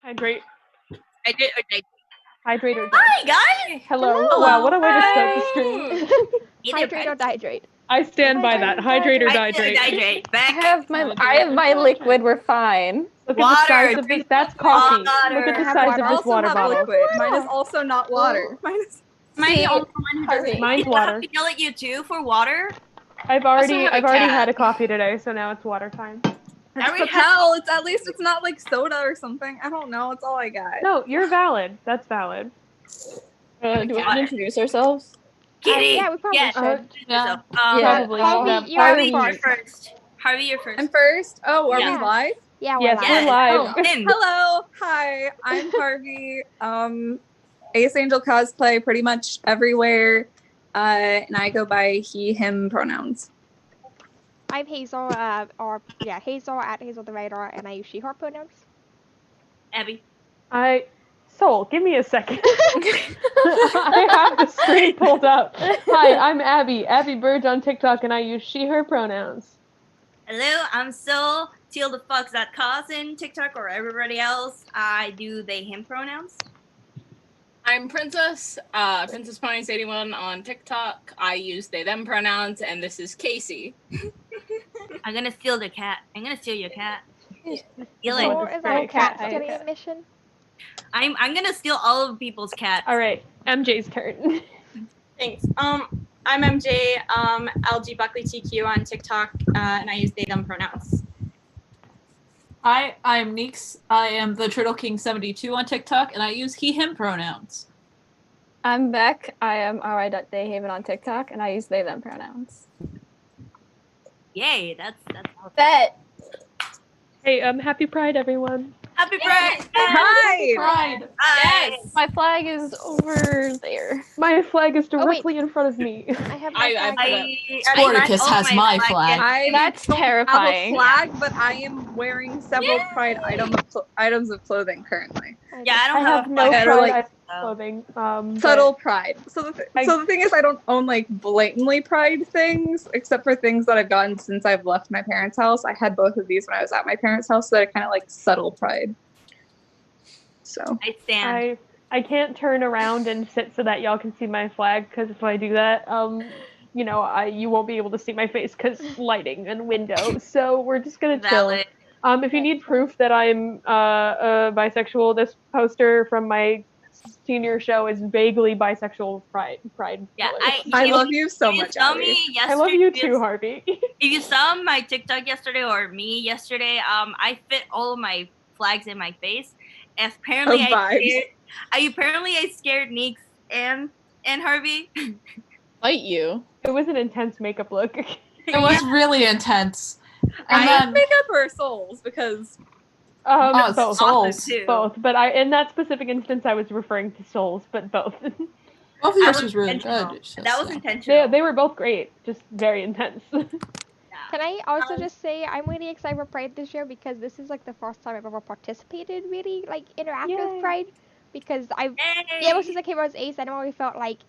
Hydrate. Hydrate or die. Hydrate or die. Hi guys. Hello. Hello. Wow, what a way to start the stream. Hydrate or dihydrate. I stand by that. Hydrate or Hydrate. dihydrate. Hydrate. Back. I have my liquid. We're fine. Look at the size of this. That's coffee. Water. Look at the I have size water. of this also water have bottle. liquid. Mine is also not water. Mine is. See, also one who doesn't. Mine's water. Yell at you too for water. I've already have a cat. had a coffee today, so now it's water time. I already But hell, it's at least it's not like soda or something. I don't know. It's all I got. No, you're valid. That's valid. do we want to introduce ourselves? Kitty. Yeah, we probably Yeah. should. Yeah. Probably. Harvey, you're Harvey, first. you're first. Harvey, you're first. I'm first. Oh, are Yeah. we live? Yeah, we're Yes, live. we're live. Oh, in. Hello. Hi. I'm Harvey. Ace Angel cosplay pretty much everywhere. And I go by he, him pronouns. I'm Hazel, Hazel at Hazel the Radar, and I use she, her pronouns. Abby. Soul, give me a second. I have the screen pulled up. Hi, I'm Abby Burge on TikTok, and I use she, her pronouns. Hello, I'm Soul. Teal the fuck's that cousin TikTok or everybody else. I do they him pronouns. I'm Princess, Princess Ponies 81 on TikTok. I use they them pronouns, and this is Casey. I'm gonna steal the cat. I'm gonna steal your cat. Steal it. Or is that a cat stealing a mission? I'm gonna steal all of people's cats. All right, MJ's turn. Thanks. I'm MJ, LG Buckley TQ on TikTok, and I use they them pronouns. Hi, I'm Neeks. I am the Turtle King 72 on TikTok, and I use he, him pronouns. I'm Beck. I am ri.dayhaven on TikTok, and I use they them pronouns. Yay, that's awesome. Bet. Hey, happy Pride, everyone. Happy Pride! Hi. Pride. Yes. My flag is over there. My flag is directly in front of me. I have my flag. Sporticus has my flag. I That's don't terrifying. have a flag, but I am wearing several Pride items of clothing currently. Yeah, I I don't have have a no That Pride are, like, item clothing. Subtle Pride. So the thing is, I don't own like blatantly Pride things, except for things that I've gotten since I've left my parents' house. I had both of these when I was at my parents' house, so that I kind of like subtle Pride. So I stand. I can't turn around and sit so that y'all can see my flag, because if I do that, you won't be able to see my face because lighting and window. So we're just gonna chill. Valid. If you need proof that I'm bisexual, this poster from my senior show is vaguely bisexual pride. Yeah, related. I love you so If you much, saw Abby. me yesterday, I love you too, Harvey. If you saw my TikTok yesterday or me yesterday, I fit all of my flags in my face. Apparently, I scared Neeks and Harvey. Fight you. It was an intense makeup look. It was really intense. And then, Makeup or souls because Both. souls. Too. Both, but in that specific instance, I was referring to souls, but both. both of yours was really intentional. good. it's just, That was yeah. intentional. They were both great, just very intense. Can I also just say I'm really excited for Pride this year because this is like the first time I've ever participated really like interact Yay. with Pride because I've Yay. ever since I came out as Ace I never really felt like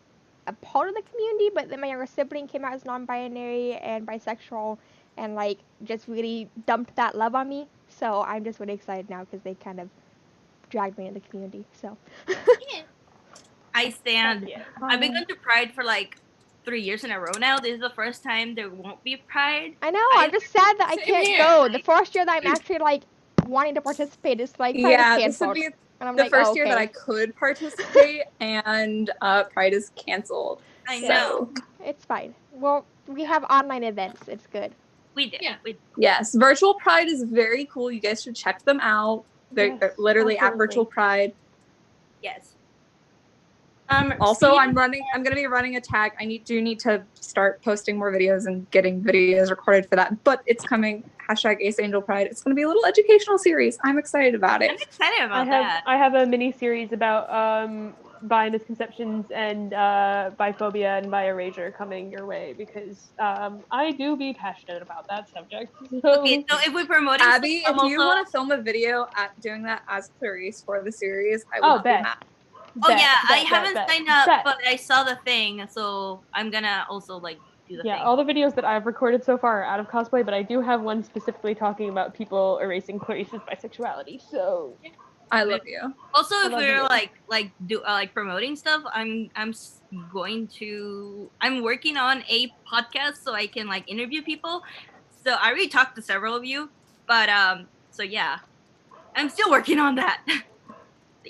a part of the community, but then my younger sibling came out as non-binary and bisexual and like just really dumped that love on me. So I'm just really excited now because they kind of dragged me into the community. So I stand. Yeah. I've been going to Pride for like 3 years in a row now. This is the first time there won't be Pride. I know I'm just sad that I Same can't here. go. The first year that I'm actually like wanting to participate is like Pride yeah, is this would canceled. be And I'm the like, first oh, year okay. that I could participate, and Pride is canceled. I So, know. It's fine. Well, we have online events. It's good. We did. Yeah. yes, virtual Pride is very cool. You guys should check them out. They're Yes, literally at absolutely. Virtual Pride. Yes. Also, Steve- I'm going to be running a tag. I need to start posting more videos and getting videos recorded for that. But it's coming. #AceAngelPride. It's going to be a little educational series. I'm excited about I'm it. excited about that. I have a mini series about bi misconceptions and biphobia and bi erasure coming your way because I do be passionate about that subject. So. Okay, so if we promote Abby, if you want to film a video at doing that as Clarice for the series, I will do bet. that. Oh yeah, I haven't signed up, but I saw the thing, so I'm gonna also like do the thing. Yeah, all the videos that I've recorded so far are out of cosplay, but I do have one specifically talking about people erasing Clarice's bisexuality. So I love you. Also, if love we're you. like promoting stuff, I'm working on a podcast so I can like interview people. So I already talked to several of you, but so yeah, I'm still working on that.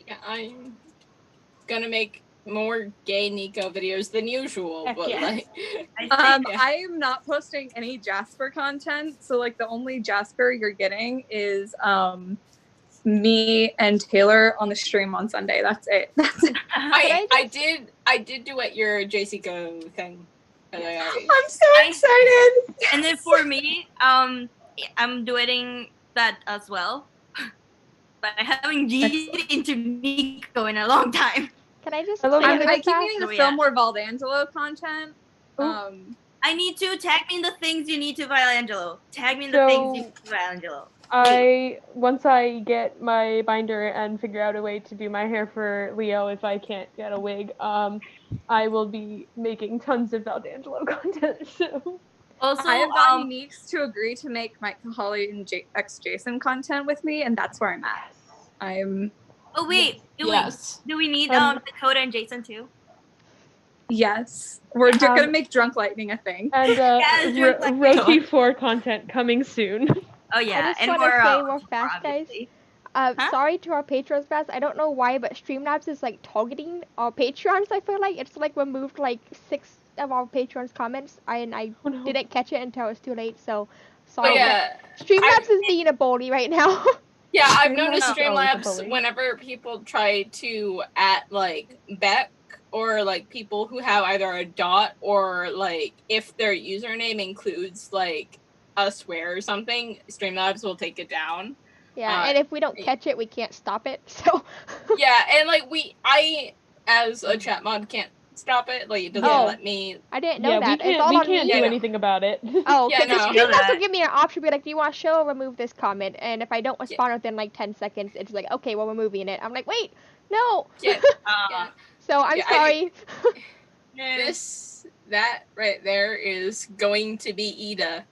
Yeah, I'm gonna make more gay Nico videos than usual, Heck but yeah. like, I am not posting any Jasper content, so like the only Jasper you're getting is me and Taylor on the stream on Sunday. That's it. That's it. I did do at your JCCO thing. I'm so excited. And then for me, I'm doing that as well, but I haven't get into Nico in a long time. Can I just I love say it. really I keep fast? needing to Oh, film yeah. more Valdangelo content. I need to tag me in the things you need to Violangelo. Tag me in the So- things you need to Violangelo. Once I get my binder and figure out a way to do my hair for Leo, if I can't get a wig, I will be making tons of Valdangelo content. So Also, I have gotten Neeks to agree to make Mike Holly and X Jason content with me, and that's where I'm at. I'm oh wait, Yes. do we need Um, Dakota and Jason too? yes. We're gonna make Drunk Lightning a thing. and Yes, you're like- Roti 4 content coming soon. Oh yeah, I just and want more to say real fast, guys. obviously. Sorry to our patrons, guys. I don't know why, but Streamlabs is like targeting our patrons. I feel like it's like removed like 6 of our patrons' comments. I didn't catch it until it was too late. So sorry. yeah. Streamlabs is being a bully right now. Yeah, I've Streamlabs noticed is always a Streamlabs bully. whenever people try to at like Beck or like people who have either a dot or like if their username includes like a swear or something, Streamlabs will take it down. Yeah, and if we don't catch it, we can't stop it. So Yeah, and like I as a chat mod can't stop it. Like it doesn't let me. I didn't know Yeah, that. we It's all can't on me. do anything about it. Oh, Yeah, okay. no. Streamlabs will give me an option, be like, do you want to show or remove this comment? And if I don't respond within like 10 seconds, it's like, okay, well, we're removing it. I'm like, wait, no. Yeah. So I'm sorry. That right there is going to be Ida.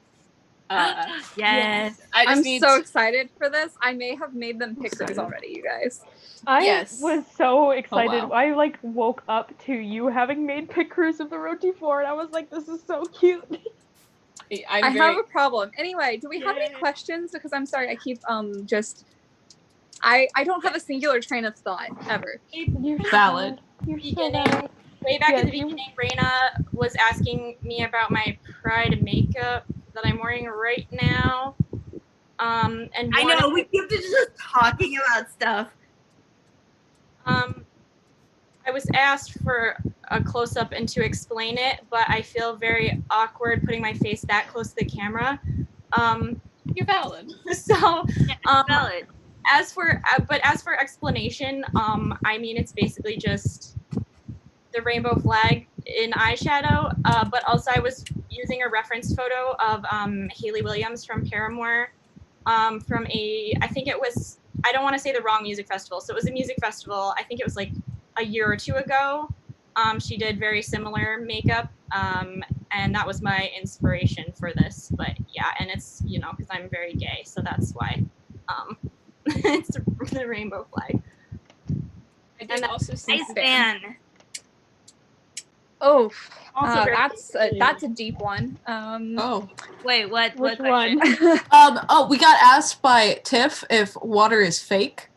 Yes. I'm so excited for this. I may have made them pickers already, you guys. I was so excited. wow. I like woke up to you having made pictures of the Roti 4 and I was like, this is so cute. I have a problem. Anyway, do we have any questions? Because I'm sorry, I keep I don't have a singular train of thought ever. You're Valid. You're so Beginning. valid. Way back Yeah, at the beginning, Raina was asking me about my Pride makeup that I'm wearing right now. And I know we keep just talking about stuff. I was asked for a close up and to explain it, but I feel very awkward putting my face that close to the camera. You're valid. So, Valid. as for explanation, I mean it's basically just the rainbow flag in eyeshadow, but also I was using a reference photo of Hayley Williams from Paramore, from I think it was, I don't want to say the wrong music festival, so it was a music festival, I think it was like a year or two ago. She did very similar makeup, and that was my inspiration for this, but yeah, and it's, you know, because I'm very gay, so that's why it's the rainbow flag. I did also see Nice fan. Oh, Also very that's a deep one. Oh. Wait, what? Which what question? one? We got asked by Tiff if water is fake.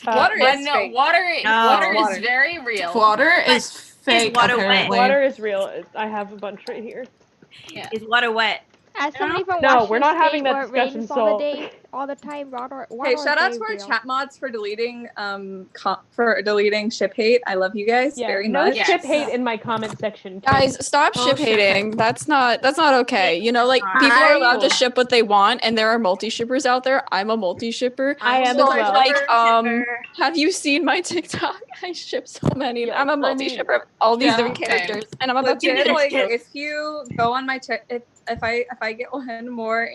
Water is fake. Water No. is very real. Water is fake, water wet? apparently. Water is real. I have a bunch right here. Yeah. Is water wet? As somebody from No, Washington we're not State having that where it rains discussion, all the so- day, all the time. Water Hey, is shout out to very our real. chat mods for deleting ship hate. I love you guys Yeah, very no much. ship hate in my comment section. Guys, stop Oh, ship hating. That's not okay. You know, like people are allowed to ship what they want, and there are multi-shippers out there. I'm a multi-shipper. I am So, as well. like, have you seen my TikTok? I ship so many. Yeah, I'm a I mean- multi-shipper of all these Yeah, different characters, and I'm about to Legit, get like ship. if you go on my if I get one more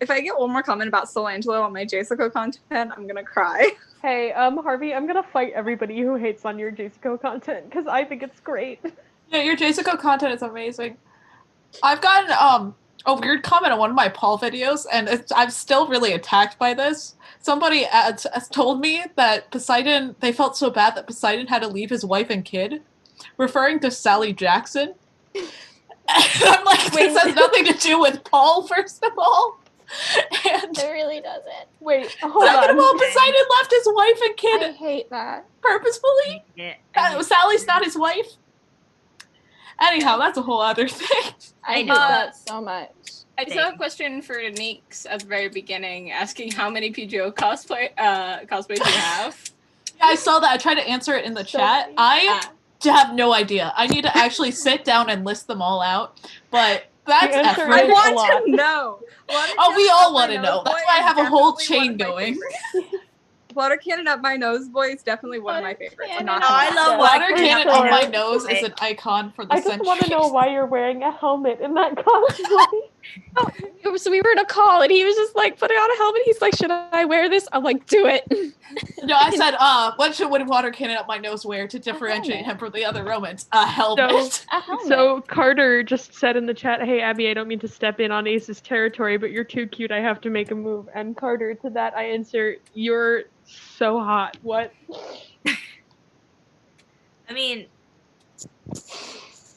if I get one more comment about Solangelo on my JSOCO content, I'm gonna cry. Hey, Harvey, I'm gonna fight everybody who hates on your JCCO content because I think it's great. Yeah, your JSOCO content is amazing. I've gotten a weird comment on one of my Paul videos, and I'm still really attacked by this. Somebody told me that Poseidon, they felt so bad that Poseidon had to leave his wife and kid, referring to Sally Jackson. And I'm like, this has nothing to do with Paul, first of all. And it really doesn't. Wait, hold on. Second of all, Poseidon left his wife and kid I hate that. purposefully. Sally's not his wife. Anyhow, that's a whole other thing. I hate that so much. I just have a question for Neeks at the very beginning, asking how many PGO cosplays you have. Yeah, I saw that. I tried to answer it in the chat. I have no idea. I need to actually sit down and list them all out. But that's effort. I want to know. Oh, we all want to know. That's why I have a whole chain going. Water cannon up my nose boy is definitely one of my favorites. I love water cannon up my nose is an icon for the century. I just want to know why you're wearing a helmet in that cosplay. So we were in a call and he was just like putting on a helmet. He's like, should I wear this? I'm like, do it. No, I said, what should water cannon up my nose wear to differentiate him from the other Romans? A helmet. So Carter just said in the chat, hey Abby, I don't mean to step in on Ace's territory, but you're too cute. I have to make a move. And Carter, to that I answer, you're so hot. What? I mean,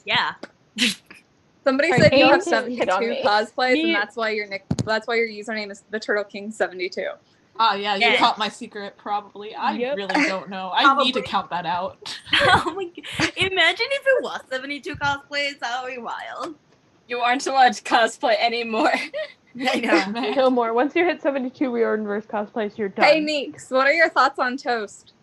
yeah. Somebody said you have 72 cosplays, and that's why your username is the Turtle King 72. Yeah, you caught my secret, probably. I really don't know. I need to count that out. Oh my god. Imagine if it was 72 cosplays, that would be wild. You aren't so much cosplay anymore. I know, man. No more. Once you hit 72 Riordan cosplays, you're done. Hey, Neeks, what are your thoughts on toast?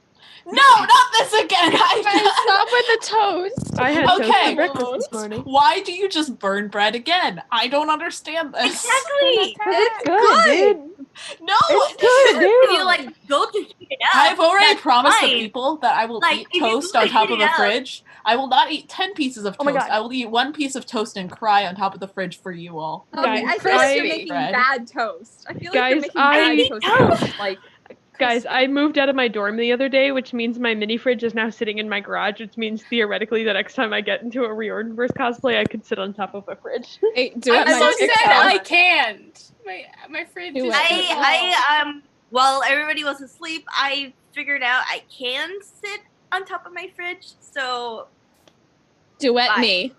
No, not this again! Stop with the toast! I had toast for breakfast this morning. Why do you just burn bread again? I don't understand this. Exactly! It's good, dude. No! It's good, dude. You like, go to heat it up. I've already promised the fine. people that I will Like, eat toast on top of the fridge. I will not eat 10 pieces of toast. I will eat 1 piece of toast and cry on top of the fridge for you all. Guys, I feel like you're making bad toast. I feel like you're making bad toast. Like, guys, I moved out of my dorm the other day, which means my mini fridge is now sitting in my garage, which means theoretically the next time I get into a Riordanverse cosplay, I could sit on top of a fridge. Hey, do it. I'm so sad I can't. My fridge is while everybody was asleep, I figured out I can sit on top of my fridge, so duet me.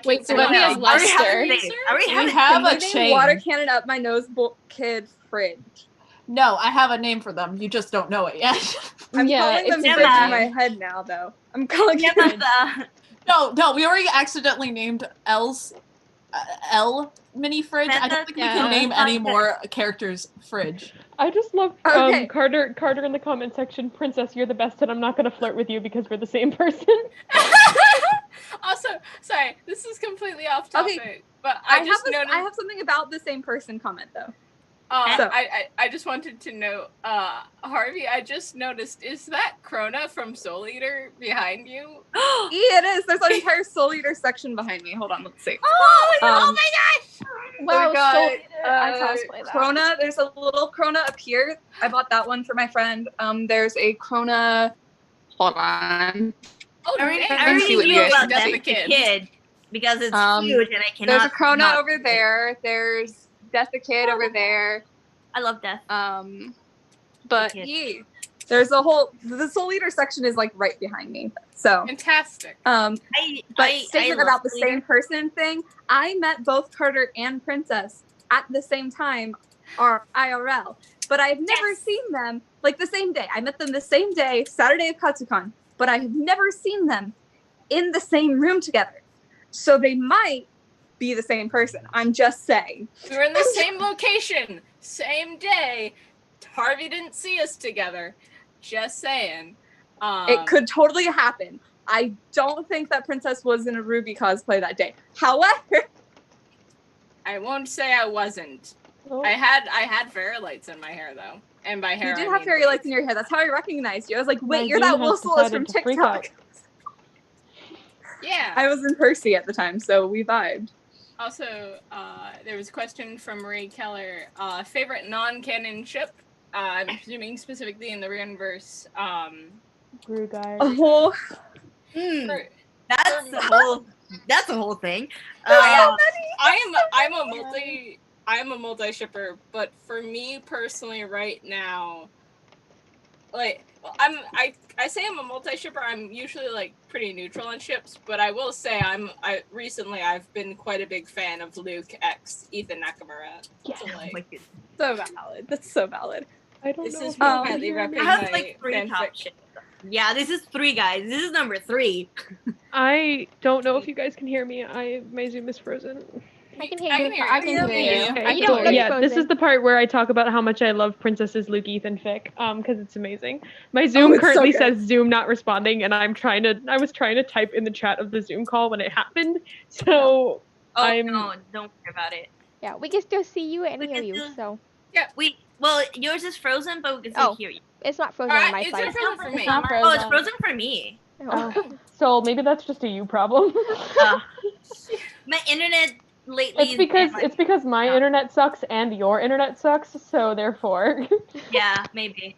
Wait, duet me as Lester. We have a chain. Water cannon up my nose, kid fridge. No, I have a name for them. You just don't know it yet. I'm calling them fridge in my head now, though. I'm calling them. No, we already accidentally named L's L mini fridge. I don't think we can name any more characters fridge. I just love Carter in the comment section. Princess, you're the best, and I'm not gonna flirt with you because we're the same person. Also, sorry, this is completely off topic, but I have something about the same person comment though. I just wanted to know, Harvey, I just noticed, is that Krona from Soul Eater behind you? Yeah, it is. There's an entire Soul Eater section behind me. Hold on, let's see. Oh my gosh! Wow, Soul Eater. I cosplay that. Krona, there's a little Krona up here. I bought that one for my friend. There's a Krona. Hold on. Oh, I already knew about that kid because it's huge and I cannot. There's a Krona over there. There's Death the Kid over there. I love Death. But there's a whole the Soul Eater section is like right behind me. So fantastic. Statement about the same person thing. I met both Carter and Princess at the same time, or IRL, but I've never seen them like the same day. I met them the same day, Saturday of Katsucon, but I have never seen them in the same room together. So they might be the same person. I'm just saying. We were in the same location, same day. Harvey didn't see us together. Just saying. It could totally happen. I don't think that Princess was in a Ruby cosplay that day. However, I won't say I wasn't. Oh. I had fairy lights in my hair though, and by hair you did have fairy lights in your hair. That's how I recognized you. I was like, wait, you're that Wilson from TikTok. Yeah. I was in Percy at the time, so we vibed. Also, there was a question from Marie Keller. Favorite non-canon ship? I'm presuming specifically in the Riordanverse. Grugar. Oh. That's the whole. that's a whole thing. I'm a multi shipper, but for me personally, right now, like I say I'm a multi shipper. I'm usually like pretty neutral on ships, but I will say recently I've been quite a big fan of Luke x Ethan Nakamura. Yeah. So valid. That's so valid. I don't This know. is if you can quietly hear me. repping I have my like 3 top fanfic. ships. Yeah, this is 3, guys. This is number 3. I don't know if you guys can hear me. My Zoom is frozen. I can hear I you. can hear I can hear you. Okay, You cool. don't look Yeah, this frozen. is the part where I talk about how much I love Princesses Luke Ethan fic, because it's amazing. My Zoom it's so currently good. says Zoom not responding, and I was trying to type in the chat of the Zoom call when it happened. So Oh no, don't worry about it. Yeah, we can still see you and We hear can you. still- So Well, yours is frozen, but we can still hear you. it's not frozen on my It's side. not frozen for me. not Oh, it's frozen. frozen for me. Oh. So maybe that's just a you problem. My internet lately. It's because my internet sucks and your internet sucks, so therefore. Yeah, maybe.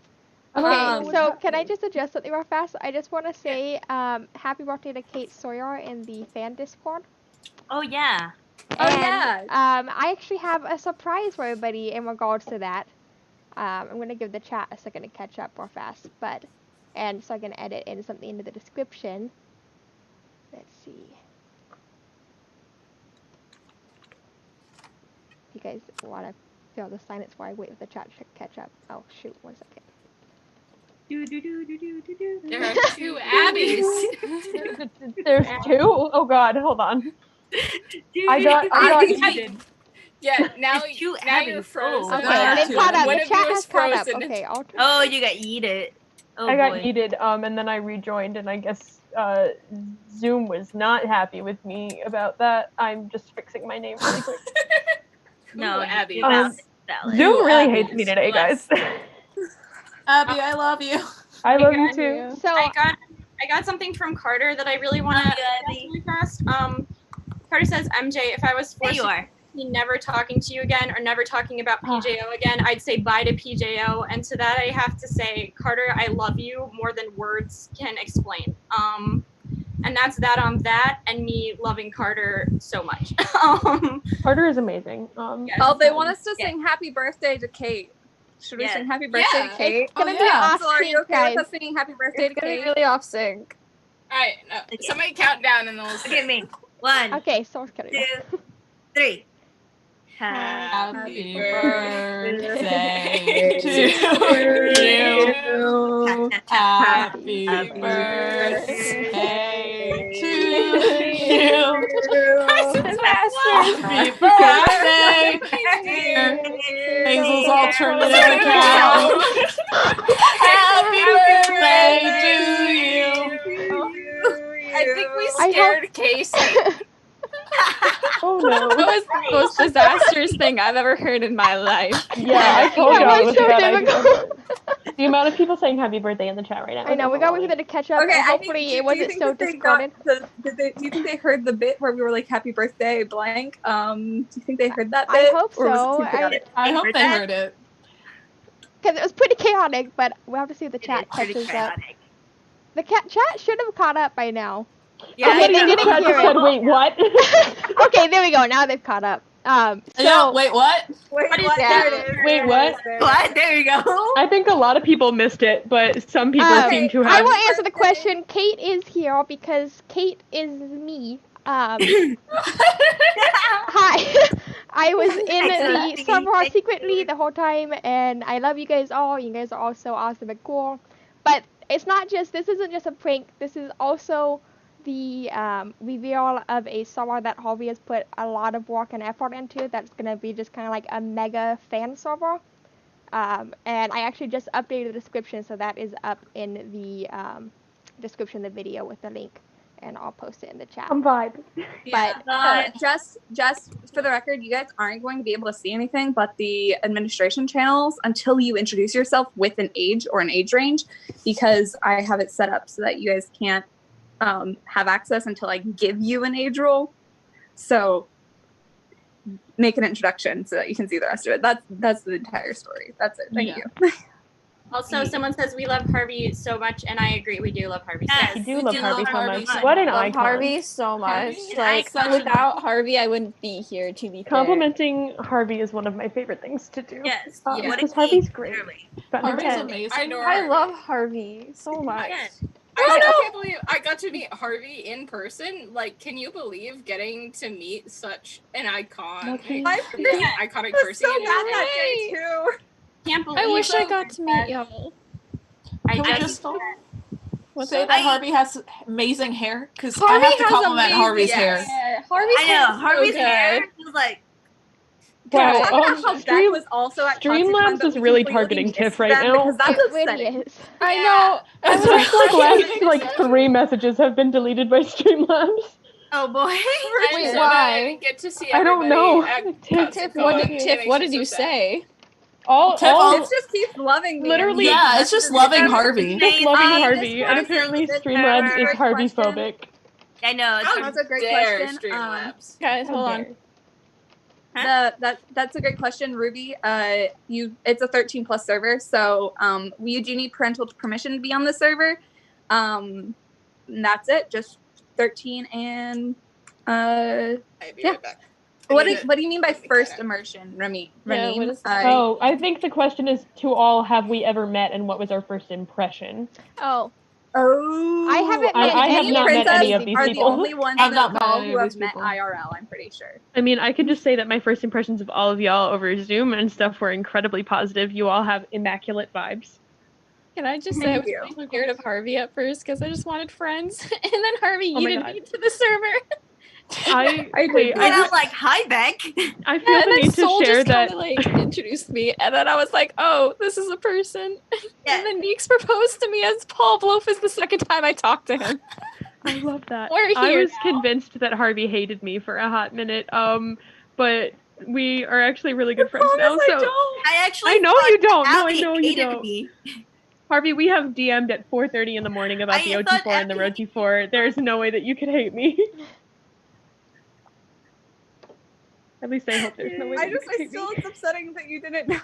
Okay, so can I just adjust something real fast? I just want to say happy birthday to Kate Sawyer in the fan Discord. Oh yeah. And, I actually have a surprise for everybody in regards to that. I'm gonna give the chat a second to catch up real fast, and so I can edit in something into the description. Let's see. You guys want to feel the silence while I wait for the chat to catch up? Oh shoot, 1 second. There are 2 Abbies. There's 2? Oh god, hold on. I got yeeted. Yeah, now There's 2 now Abbies. you're frozen. Okay, God. they've caught up. One The of chat you has is caught up. frozen. Okay, I'll Oh, you got yeeted. Oh I got boy. yeeted, and then I rejoined, and I guess Zoom was not happy with me about that. I'm just fixing my name really quick. No, Ooh, Abby. you valid. Zoom really Abby. hates me today, guys. Abby, I love you. I love you too. So I got something from Carter that I really want to really fast. Carter says, MJ, if I was There forced you to are. be never talking to you again or never talking about PJO again, I'd say bye to PJO. And to that, I have to say, Carter, I love you more than words can explain. And that's that on that, and me loving Carter so much. Carter is amazing. Yes. Oh, they want us to sing happy birthday to Kate. Should we sing happy birthday to Kate? It's gonna be yeah. off So are you sync, okay guys. with us singing happy birthday It's to gonna be Kate? really off sync. Alright, somebody count down and then we'll Look at me. 1, Okay, so it's gonna 2, 3. Happy birthday to you. Happy birthday to you. Happy birthday, dear Hazel's alternative account. Happy birthday to you. I think we scared Casey. Oh no. That was the most disastrous thing I've ever heard in my life. Yeah, I told That you it was was a so bad difficult. idea. The amount of people saying happy birthday in the chat right now. I know, we gotta wait for them to catch up, Okay, and I think, hopefully do it you wasn't think so that they got discorded. do you think they heard the bit where we were like happy birthday blank? Do you think they heard that I bit? hope Or was it so. too chaotic? I hope they heard it. Because it was pretty chaotic, but we'll have to see if the It chat is pretty catches up. chaotic. The chat should have caught up by now. Yeah, Okay, they I know. didn't Chat hear just said, it. wait, what? Okay, there we go. Now they've caught up. So Yeah, wait, what? Wait, What is what? that? There it is. Wait, what? What? There you go. I think a lot of people missed it, but some people seem to I have. will answer the question. Kate is here because Kate is me. Hi. I was in the server secretly the whole time, and I love you guys all. You guys are all so awesome and cool. But it's not just, this isn't just a prank. This is also the reveal of a server that Harvey has put a lot of work and effort into. That's gonna be just kind of like a mega fan server. And I actually just updated the description, so that is up in the description of the video with the link, and I'll post it in the chat. Vibe. But Just for the record, you guys aren't going to be able to see anything but the administration channels until you introduce yourself with an age or an age range, because I have it set up so that you guys can't have access until I give you an age role. So make an introduction so that you can see the rest of it. That's the entire story. That's it. Thank you. Also, someone says we love Harvey so much, and I agree. We do love Harvey. Yes, We do love Harvey so Harvey much. so What an love icon. Harvey so much. Harvey's Like icon. without Harvey, I wouldn't be here. To be fair. Complimenting Harvey is one of my favorite things to do. Yes. Yeah. What a Because Harvey's king, great. literally. Got his Harvey's head. amazing. I adore I Harvey. love Harvey so much. Yes. I can't believe I got to meet Harvey in person. Like, can you believe getting to meet such an icon? Lucky. Iconic was person. so in bad your that life? day too. Can't believe I wish I it. got to meet y'all. Can we I just What's say that? that Harvey has amazing hair? Because I Harvey have to has compliment amazing Harvey's hair. hair. Harvey's I hair know. is so Harvey's good. hair was like, Wow, How Beck was also at Streamlabs ConcertCon, but is we really completely targeting missed Tiff right them now. because that's It really upsetting. is. I know. I was like 3 messages have been deleted by Streamlabs. oh boy. Wait, I why? didn't get to see I don't know. everybody Tiff, at Tiff, what did you say? All It just keeps loving me. Literally- Yeah, it's just loving Harvey. just loving Saying, Harvey, and apparently Streamlabs is Harvey phobic. I know. It's How That's a great dare question. Streamlabs. Guys, hold on. That's a great question, Ruby. It's a 13+ server, so you do need parental permission to be on the server. And that's it. Just 13 and I'll be yeah. right back. What do you mean by first immersion, Remy? Yeah, what is that? Oh, I think the question is to all: have we ever met, and what was our first impression? Oh, Oh, I haven't met I have any not met any of princesses these are people. the only ones I've in not the met call any who of have these met people. IRL. I'm pretty sure. I mean, I can just say that my first impressions of all of y'all over Zoom and stuff were incredibly positive. You all have immaculate vibes. Can I just say I Thank was you. really scared of Harvey at first because I just wanted friends, and then Harvey Oh my yeeted God. me to the server. I did And I'm like, hi, Beck. I feel And the then need to Soul share just that. kind of like introduced me, and then I was like, "Oh, this is a person." Yeah. And then Neeks proposed to me as Paul Blof is the second time I talked to him. I love that. We're I here was convinced that Harvey hated me for a hot minute. But we are actually really good friends now. So I actually I know thought you don't. No, I Abby know you hated don't. me. Harvey, we have DM'd at 4:30 in the morning about the I thought OT4 and the Abby- ROT4. There's no way that you could hate me. At least I hope there's no way that you could hate me. It's upsetting that you didn't know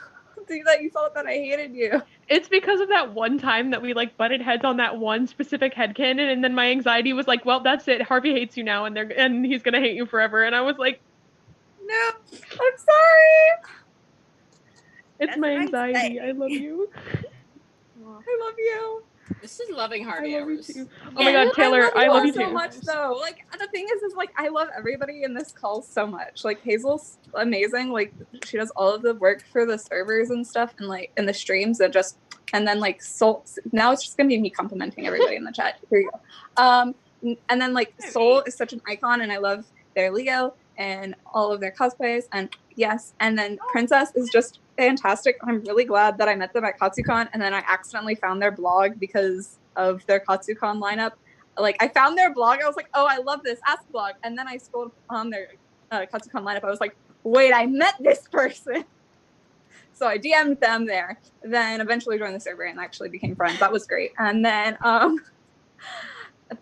that you thought that I hated you. It's because of that one time that we like butted heads on that one specific headcanon, and then my anxiety was like, well, that's it. Harvey hates you now, and he's gonna hate you forever. And I was like, No, I'm sorry. it's That's my what I'm anxiety. saying. I love you. I love you. This is loving Harvey I love you hours. too. Oh my God, Taylor, I love you so too. much though. Like the thing is like I love everybody in this call so much. Like Hazel's amazing. Like she does all of the work for the servers and stuff, and like in the streams and then like Soul. Now it's just gonna be me complimenting everybody in the chat. Here you go. And then like Soul is such an icon, and I love their Leo and all of their cosplays. And yes, and then Princess is just fantastic. I'm really glad that I met them at KatsuCon, and then I accidentally found their blog because of their KatsuCon lineup. Like I found their blog, I was like, oh, I love this Ask blog, and then I scrolled on their KatsuCon lineup. I was like, wait, I met this person. So I DM'd them there, then eventually joined the server and actually became friends. That was great. And then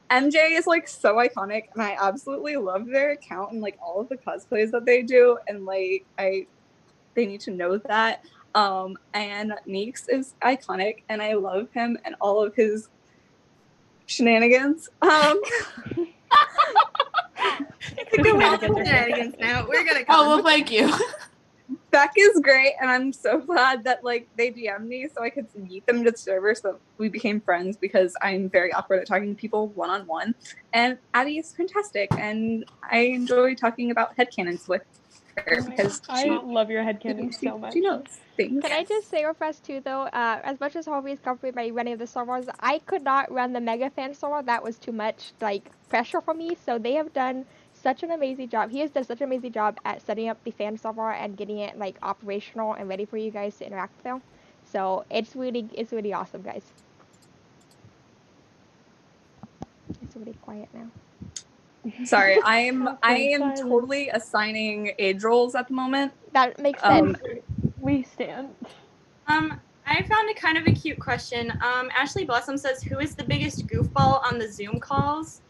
MJ is like so iconic, and I absolutely love their account and like all of the cosplays that they do, and like they need to know that. And Neeks is iconic, and I love him and all of his shenanigans. Shenanigans now. We're gonna Oh, come. well, thank you. Beck is great, and I'm so glad that like they DM'd me so I could meet them to the server, so we became friends because I'm very awkward at talking to people one-on-one. And Abby is fantastic, and I enjoy talking about headcanons with her because I love your headcanon so much. she knows things. Can I just say real fast too though, as much as Harvey is comforted by running the servers, I could not run the Mega Fan server. That was too much like pressure for me. So they have done such an amazing job. He has done such an amazing job at setting up the fan server and getting it like operational and ready for you guys to interact with them. So it's really awesome, guys. It's really quiet now. Sorry, I am Silence. totally assigning age roles at the moment. That makes sense. We stand. I found a kind of a cute question. Ashley Blossom says, "Who is the biggest goofball on the Zoom calls?"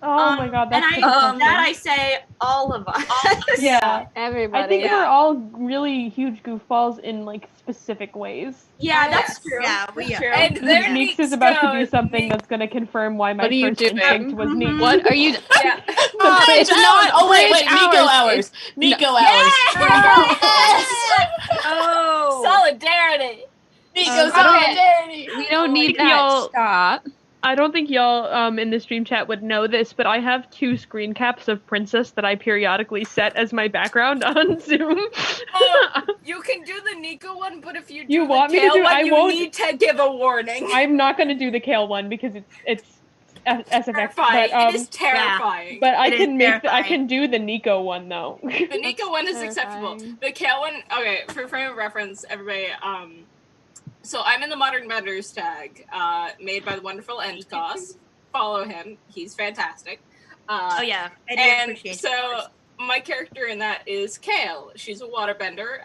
Oh my god, that's I say all of us. Yeah. Everybody. I think we're all really huge goofballs in like specific ways. Yeah, that's true. Yeah, we are. And there Neeks is about to do something that's gonna confirm why my What are you first doing? instinct was Neeks. What are you? Yeah. It's not. Oh wait, bridge Nico hours. It's- Nico no. hours. Oh, solidarity. Nico solidarity. We don't need think y'all- that. Stop. I don't think y'all in the stream chat would know this, but I have 2 screen caps of Princess that I periodically set as my background on Zoom. You can do the Nico one, but if you do You the want me to Kale do- one, I you won't- need to give a warning. I'm not gonna do the Kale one because it's SFX, Terrifying. but It is terrifying. but I It is can make I terrifying. can do the Nico one though. The Nico one is terrifying. acceptable. The Kale one, okay, for frame of reference, everybody, so I'm in the Modern Vendors tag, made by the wonderful Endcos. Follow him. He's fantastic. Oh yeah, I do And appreciate so that. my character in that is Kale. She's a waterbender,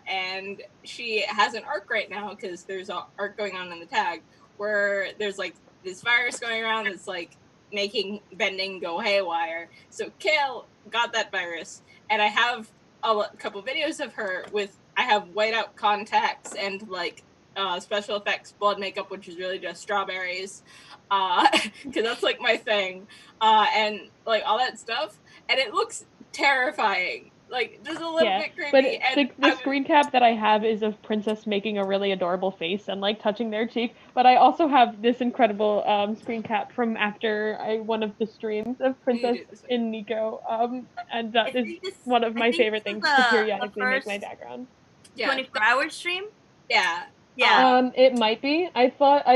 and she has an arc right now because there's an arc going on in the tag where there's like this virus going around that's like making bending go haywire. So Kale got that virus, and I have a couple videos of her with I have whiteout contacts and like special effects blood makeup, which is really just strawberries, because that's like my thing, and like all that stuff, and it looks terrifying, like just a little bit creepy. But And the screen cap that I have is of Princess making a really adorable face and like touching their cheek. But I also have this incredible screen cap from after one of the streams of Princess in Nico, and that is one of my favorite things to periodically make my background. 24-hour stream. Yeah. Yeah. It might be. I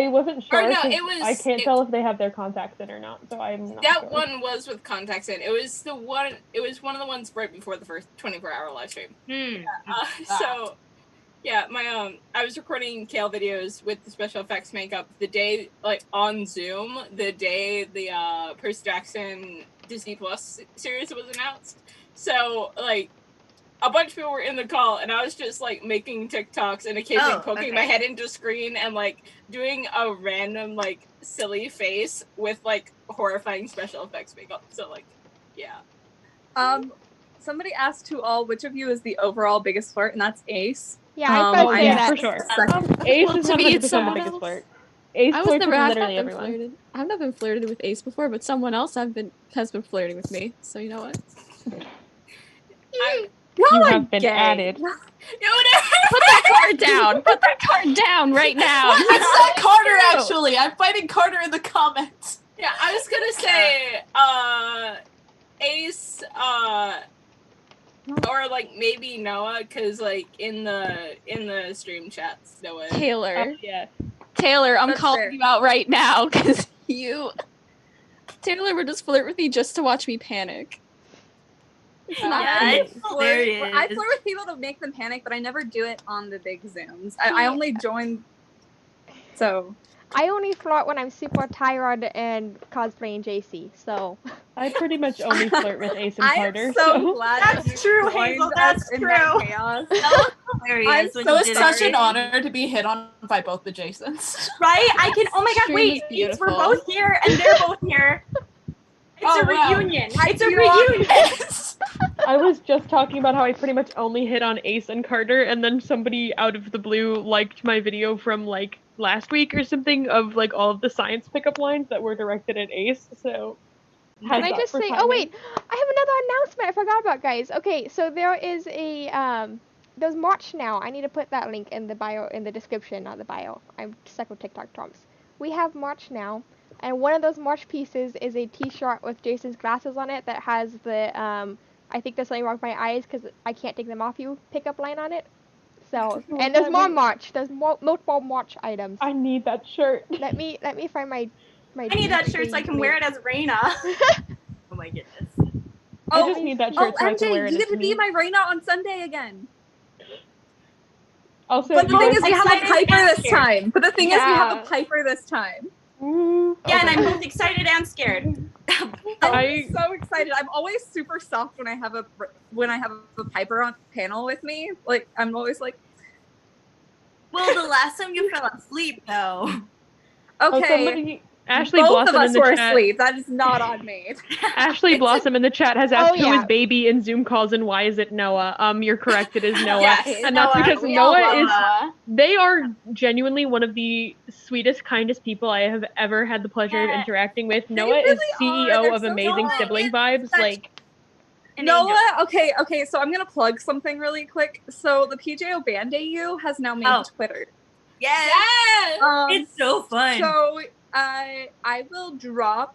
wasn't sure. Or no, 'cause it was- I can't tell if they have their contacts in or not, so I'm not That sure. one was with contacts in. It was the one. It was one of the ones right before the first 24-hour live stream. So, yeah, my I was recording Kale videos with the special effects makeup the day, like on Zoom, the day the Percy Jackson Disney Plus series was announced. So, like, a bunch of people were in the call, and I was just like making TikToks and occasionally poking my head into screen and like doing a random like silly face with like horrifying special effects makeup. So like, yeah. Somebody asked which of you is the overall biggest flirt, and that's Ace. Yeah, I was about to say that. for sure. Ace is 100% the biggest flirt. Ace I was flirts never with I've literally not been everyone. flirted. I've not been flirted with Ace before, but someone else has been flirting with me. So you know what? You have been added. Put that card down. Put that card down right now. It's not Carter, actually. I'm fighting Carter in the comments. Yeah, I was gonna say, Ace, or like maybe Noah, cause like in the stream chats, Noah. Taylor. Yeah. Taylor, I'm That's calling fair. you out right now because Taylor would just flirt with me just to watch me panic. It's not Yeah, funny. it's hilarious. I flirt with people to make them panic, but I never do it on the big Zooms. I only join. So I only flirt when I'm super tired and cosplaying JC, so. I pretty much only flirt with Ace and I Carter. am so glad that That's you true, joined Hazel, us that's in true. that chaos. That was hilarious. I'm when So you it's did such it. an honor to be hit on by both the Jasons. Right? I can. Oh my god! Stream Wait, is we're beautiful. both here, and they're both here. It's Oh, a wow. reunion. I It's a do reunion. I was just talking about how I pretty much only hit on Ace and Carter, and then somebody out of the blue liked my video from like last week or something of like all of the science pickup lines that were directed at Ace. So Can I just say? Oh wait, I have another announcement I forgot about, guys. Okay, so there is a there's March now. I need to put that link in the bio, in the description, not the bio. I'm stuck with TikTok terms. We have March now, and one of those March pieces is a T-shirt with Jason's glasses on it that has the I think there's something wrong with my eyes because I can't take them off you pickup line on it. So, and there's more March. There's multiple March items. I need that shirt. Let me find my. I need that shirt so I can wear it as Reina. Oh my goodness. I just need that shirt so I can wear MJ, it you as get to be me. my Reina on Sunday again. Also, But the thing is, we have a excited Piper and this scared. time. But the thing is, we have Yeah. a Piper this time. Yeah, and I'm both excited and scared. I'm so excited. I'm always super soft when I have a Piper on panel with me. Like I'm always like, Well, the last time you fell asleep, though. okay. Ashley Both Blossom of in us the were chat. asleep. That is not on me. Ashley Blossom in the chat has asked Oh, who yeah. is baby in Zoom calls and why is it Noah? You're correct. It is Noah, Yes, and that's Noah. because We all Noah love is. Noah. They are genuinely one of the sweetest, kindest people I have ever had the pleasure of Yeah. interacting with. They Noah is really are. CEO They're of so Amazing Noah Sibling is Vibes. such- Like, An angel. Noah, okay, so I'm gonna plug something really quick. So the PJO Band AU has now made Oh. Twitter. Yes. Yes. It's so fun. So I will drop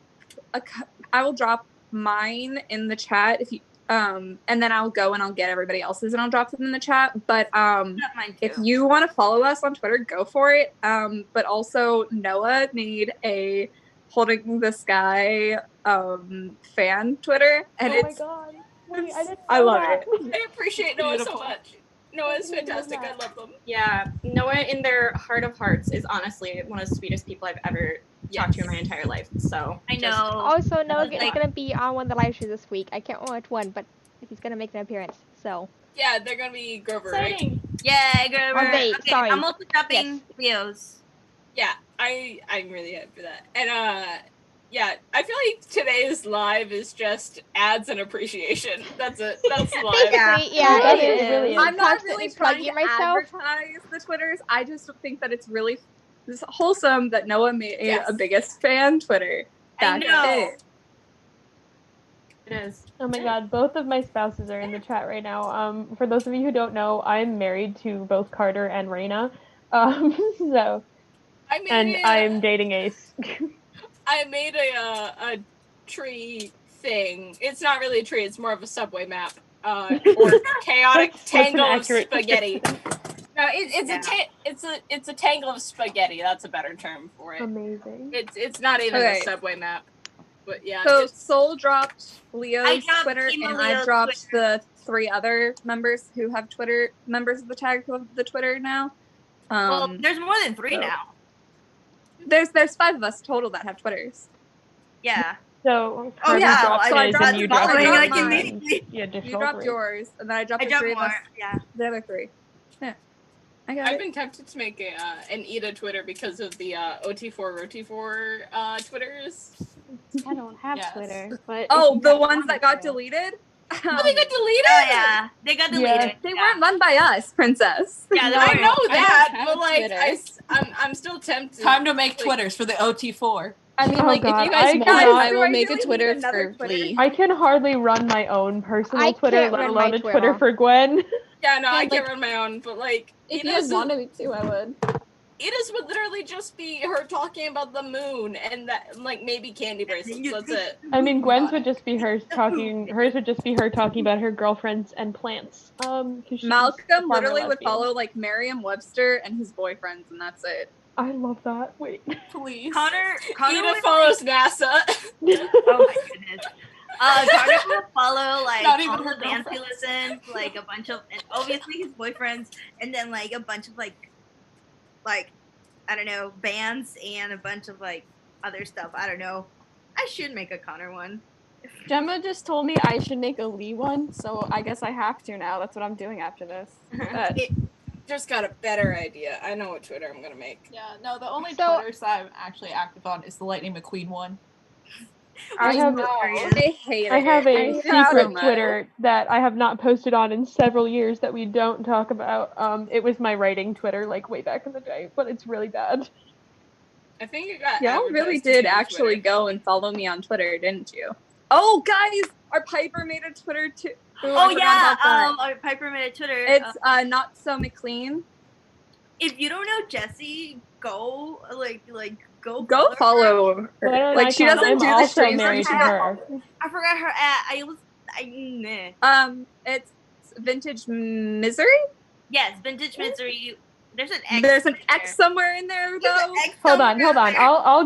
mine in the chat if you and then I'll go and I'll get everybody else's and I'll drop them in the chat. But Not mine if too. you want to follow us on Twitter, go for it. But also Noah made a Holding the Sky fan Twitter, and oh my it's god. Wait, I didn't I know love that. it. I appreciate Noah so Beautiful. much. Noah is I didn't know fantastic. I that. love them. Yeah, Noah in their heart of hearts is honestly one of the sweetest people I've ever talked to in my entire life. So I just- know. Also, Noah Like- is gonna be on one of the live streams this week. I can't remember which one, but he's gonna make an appearance. So Yeah, they're gonna be Grover, right? exciting. Yeah, Grover. Oh, wait, okay, sorry. I'm also dropping Leo's. Yeah, I'm really hyped for that. And yeah, I feel like today's live is just ads and appreciation. That's it. That's live. basically, yeah, That it is really is. is. I'm not constantly really trying to plugging myself. advertise the Twitters. I just think that it's really wholesome that Noah made Yes. a biggest fan Twitter. I That's know. it. It is. Oh my god, both of my spouses are in the chat right now. For those of you who don't know, I'm married to both Carter and Raina. So, I made and I'm dating Ace. I made a tree thing. It's not really a tree. It's more of a subway map. Or chaotic That's an tangle of accurate spaghetti. description. No, it's a tangle of spaghetti. That's a better term for it. Amazing. It's not even Okay. a subway map. But yeah, So just Soul dropped I Leo's dropped Twitter, Timo and I Leo's dropped the 3 other members who have Twitter, members of the tag who have the Twitter now. Well, there's more than 3 so- now. There's 5 of us total that have Twitters. Yeah. So, Oh, Carter yeah, dropped so I his dropped and you the dropped following, yours, like, and immediately. the You additional dropped 3. yours, and then I dropped I the dropped 3 of more. us. Yeah. The other 3. Yeah, I got I've it. been tempted to make an Ida Twitter because of the OT4 Roti4 Twitters. I don't have Yes. Twitter, but Oh, if you the guys ones want that it got to. deleted? Oh, they got deleted. Oh yeah, they got deleted. Yeah. They Yeah. weren't run by us, princess. Yeah, they I were. know I that, don't have but like Twitter. I'm still tempted. Time to make Like, Twitters for the OT4. I mean, Oh like, God, if you guys I want, cannot- I Do will I make really a need Twitter another for Twitter? Flea. I can hardly run my own personal I Twitter, can't let run alone my a Twitter Twitter. for Gwen. Yeah, no, Yeah, I can't like, run my own, but like If you guys wanted me to, I would. Ida's would literally just be her talking about the moon and that, like, maybe candy bracelets. That's it. I mean, Gwen's would just be hers talking. Hers would just be her talking about her girlfriends and plants. 'Cause she's a Malcolm farmer literally would lesbian. follow like Merriam-Webster and his boyfriends, and that's it. I love that. Wait. Please. Connor Ida would follows NASA. Oh my goodness. Carter would follow like Not even all her the bands he girlfriends. listens, like a bunch of, and obviously his boyfriends, and then like a bunch of like I don't know, bands and a bunch of like other stuff. I don't know. I should make a Connor one. Gemma just told me I should make a Lee one, so I guess I have to now. That's what I'm doing after this. But Just got a better idea. I know what Twitter I'm gonna make. Yeah, no, the only So- Twitters that I'm actually active on is the Lightning McQueen one. I have I hate it. I have a hate it so secret much. Twitter that I have not posted on in several years that we don't talk about. It was my writing Twitter, like way back in the day, but it's really bad. I think it got. Y'all really advertised to me did on actually Twitter. go and follow me on Twitter, didn't you? Oh, guys, our Piper made a Twitter too. Ooh, I Oh forgot yeah, about that. our Piper made a Twitter. It's not so McLean. If you don't know Jessie, go Go her. follow her. Gwen and Like I she can- doesn't I'm do the also streams. married to her. I forgot her at. It's Vintage Misery. Yes, Vintage Misery. There's an X. There's an there. X somewhere in there There's an though. X Hold on. somewhere there. I'll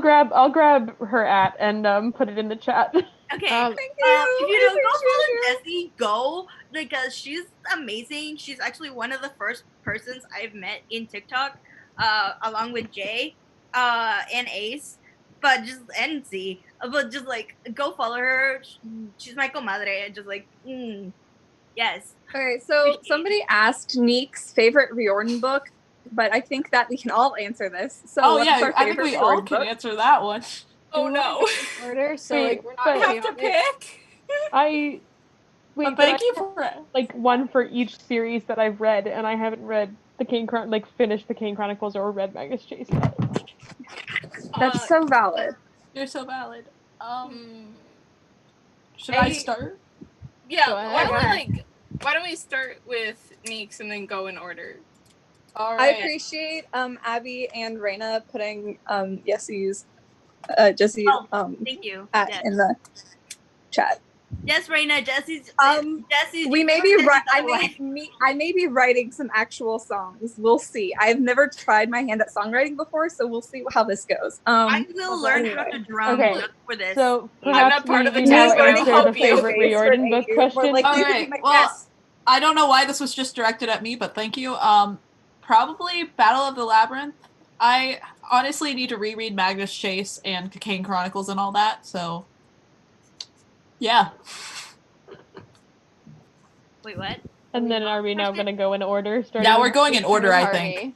grab her at and put it in the chat. Okay. Thank If you. you don't go I follow Jessie, go because she's amazing. She's actually one of the first persons I've met in TikTok, along with Jay, and Ace, but just and Z. But just like go follow her. She's my comadre. Just like yes. Okay, so somebody asked Neek's favorite Riordan book, but I think that we can all answer this. So Oh what's yeah, our I think favorite we all Riordan can book? answer that one. Oh no. Order, so Wait, like we're not but- I have to pick. I wait, But thank I you have, for like one for each series that I've read, and I haven't read the finished the Kane Chronicles or read Magus Chase yet. That's so valid. You're so valid. Hmm. Should I start? Yeah, Go ahead. why don't we start with Neeks and then go in order? All I right. appreciate Abby and Raina putting Jesse's Thank you. at Yes. in the chat. Yes, Raina. Jesse's. We may be Jesse's I otherwise. may be writing some actual songs. We'll see. I've never tried my hand at songwriting before, so we'll see how this goes. I will learn how to drum Okay, for this. So I'm perhaps not part of the we now team, but I'll answer help the you. favorite Riordan book question. All right. Well, I don't know why this was just directed at me, but thank you. Probably Battle of the Labyrinth. I honestly need to reread Magnus Chase and Cocaine Chronicles and all that, so yeah. Wait, what? And then are we now going to go in order? Yeah, we're going in order, I think.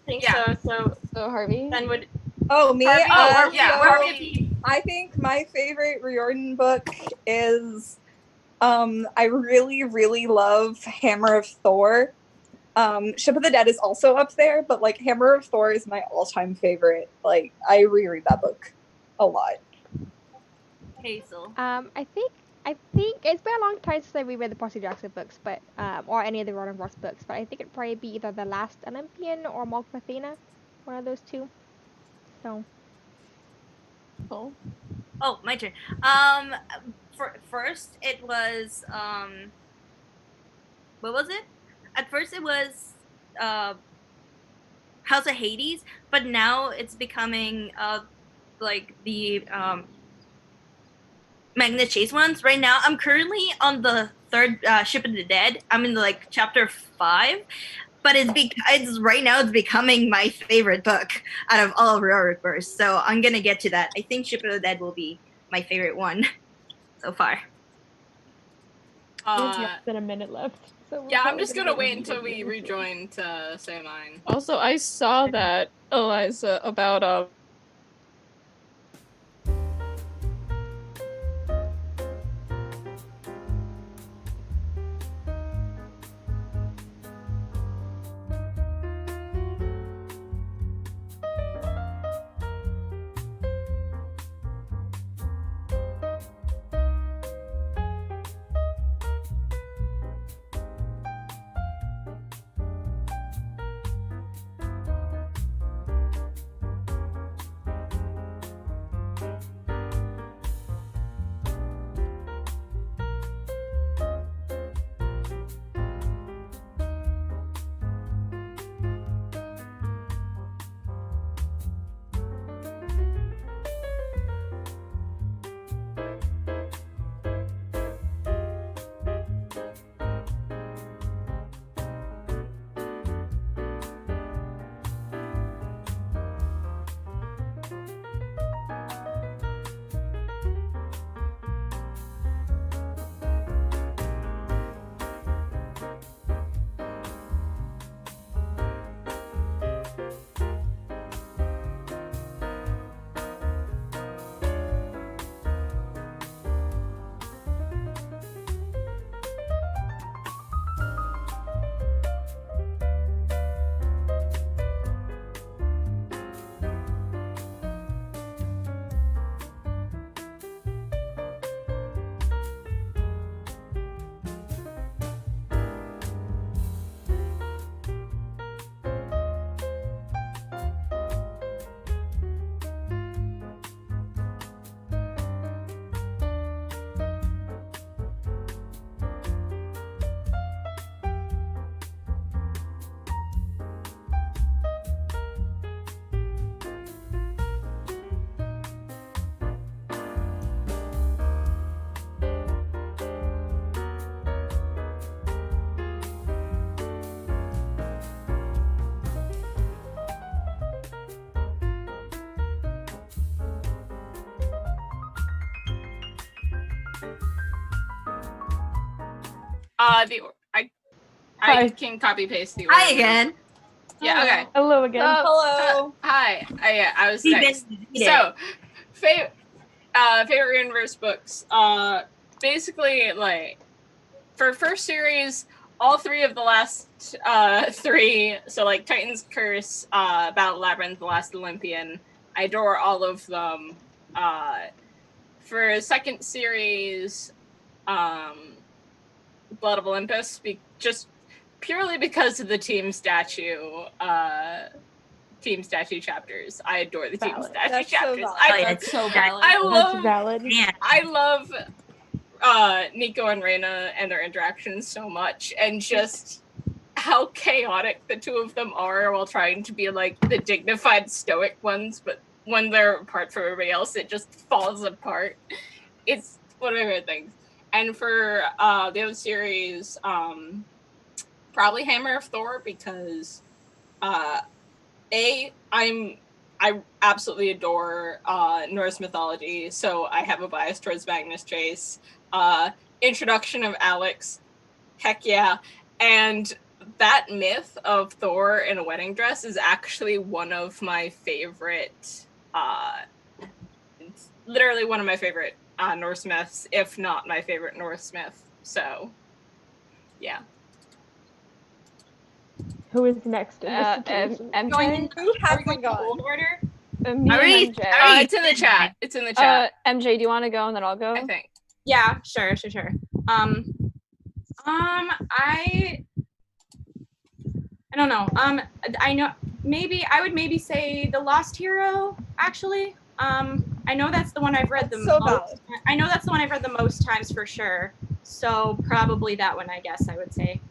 So Harvey. then would Oh, me? Harvey? I think my favorite Riordan book is I really, really love Hammer of Thor. Ship of the Dead is also up there, but like Hammer of Thor is my all-time favorite. Like I reread that book a lot. Hazel. I think it's been a long time since I reread the Percy Jackson books, but or any of the Roland Ross books, but I think it'd probably be either The Last Olympian or Mark of Athena, one of those two. So. Oh, my turn. First it was what was it? At first it was House of Hades, but now it's becoming like the Magnet Chase ones. Right now I'm currently on the third Ship of the Dead. I'm in like chapter 5, but it's right now it's becoming my favorite book out of all of Riordan. So I'm gonna get to that. I think Ship of the Dead will be my favorite one so far. There's less than a minute left. So Yeah, I'm just gonna wait until we rejoin to say mine. Also, I saw that, Eliza, about I can copy paste the order. Hi again. Yeah. Okay. Hello again. Hello. Hi. I was next. So, Favorite universe books. Basically, like, for first series, all three of the last three, so like Titan's Curse, Battle Labyrinth, The Last Olympian, I adore all of them. For second series, Blood of Olympus, just purely because of the team statue chapters. I adore the team statue chapters. That's so valid. I love Nico and Reina and their interactions so much, and just how chaotic the two of them are while trying to be like the dignified stoic ones, but when they're apart from everybody else, it just falls apart. It's one of my favorite things. And for the other series, probably Hammer of Thor, because I absolutely adore Norse mythology, so I have a bias towards Magnus Chase. Introduction of Alex, heck yeah. And that myth of Thor in a wedding dress is actually one of my favorite, it's literally one of my favorite Norse myths, if not my favorite Norse myth. So, yeah. Who is next in this situation? MJ? Who hasn't gone? Old order? MJ. It's in the chat. It's in the chat. MJ, do you want to go and then I'll go? I think. Yeah, sure. I don't know. I know I would maybe say The Lost Hero, actually. I know that's the one I've read the most. Valid. I know that's the one I've read the most times for sure. So probably that one, I guess I would say.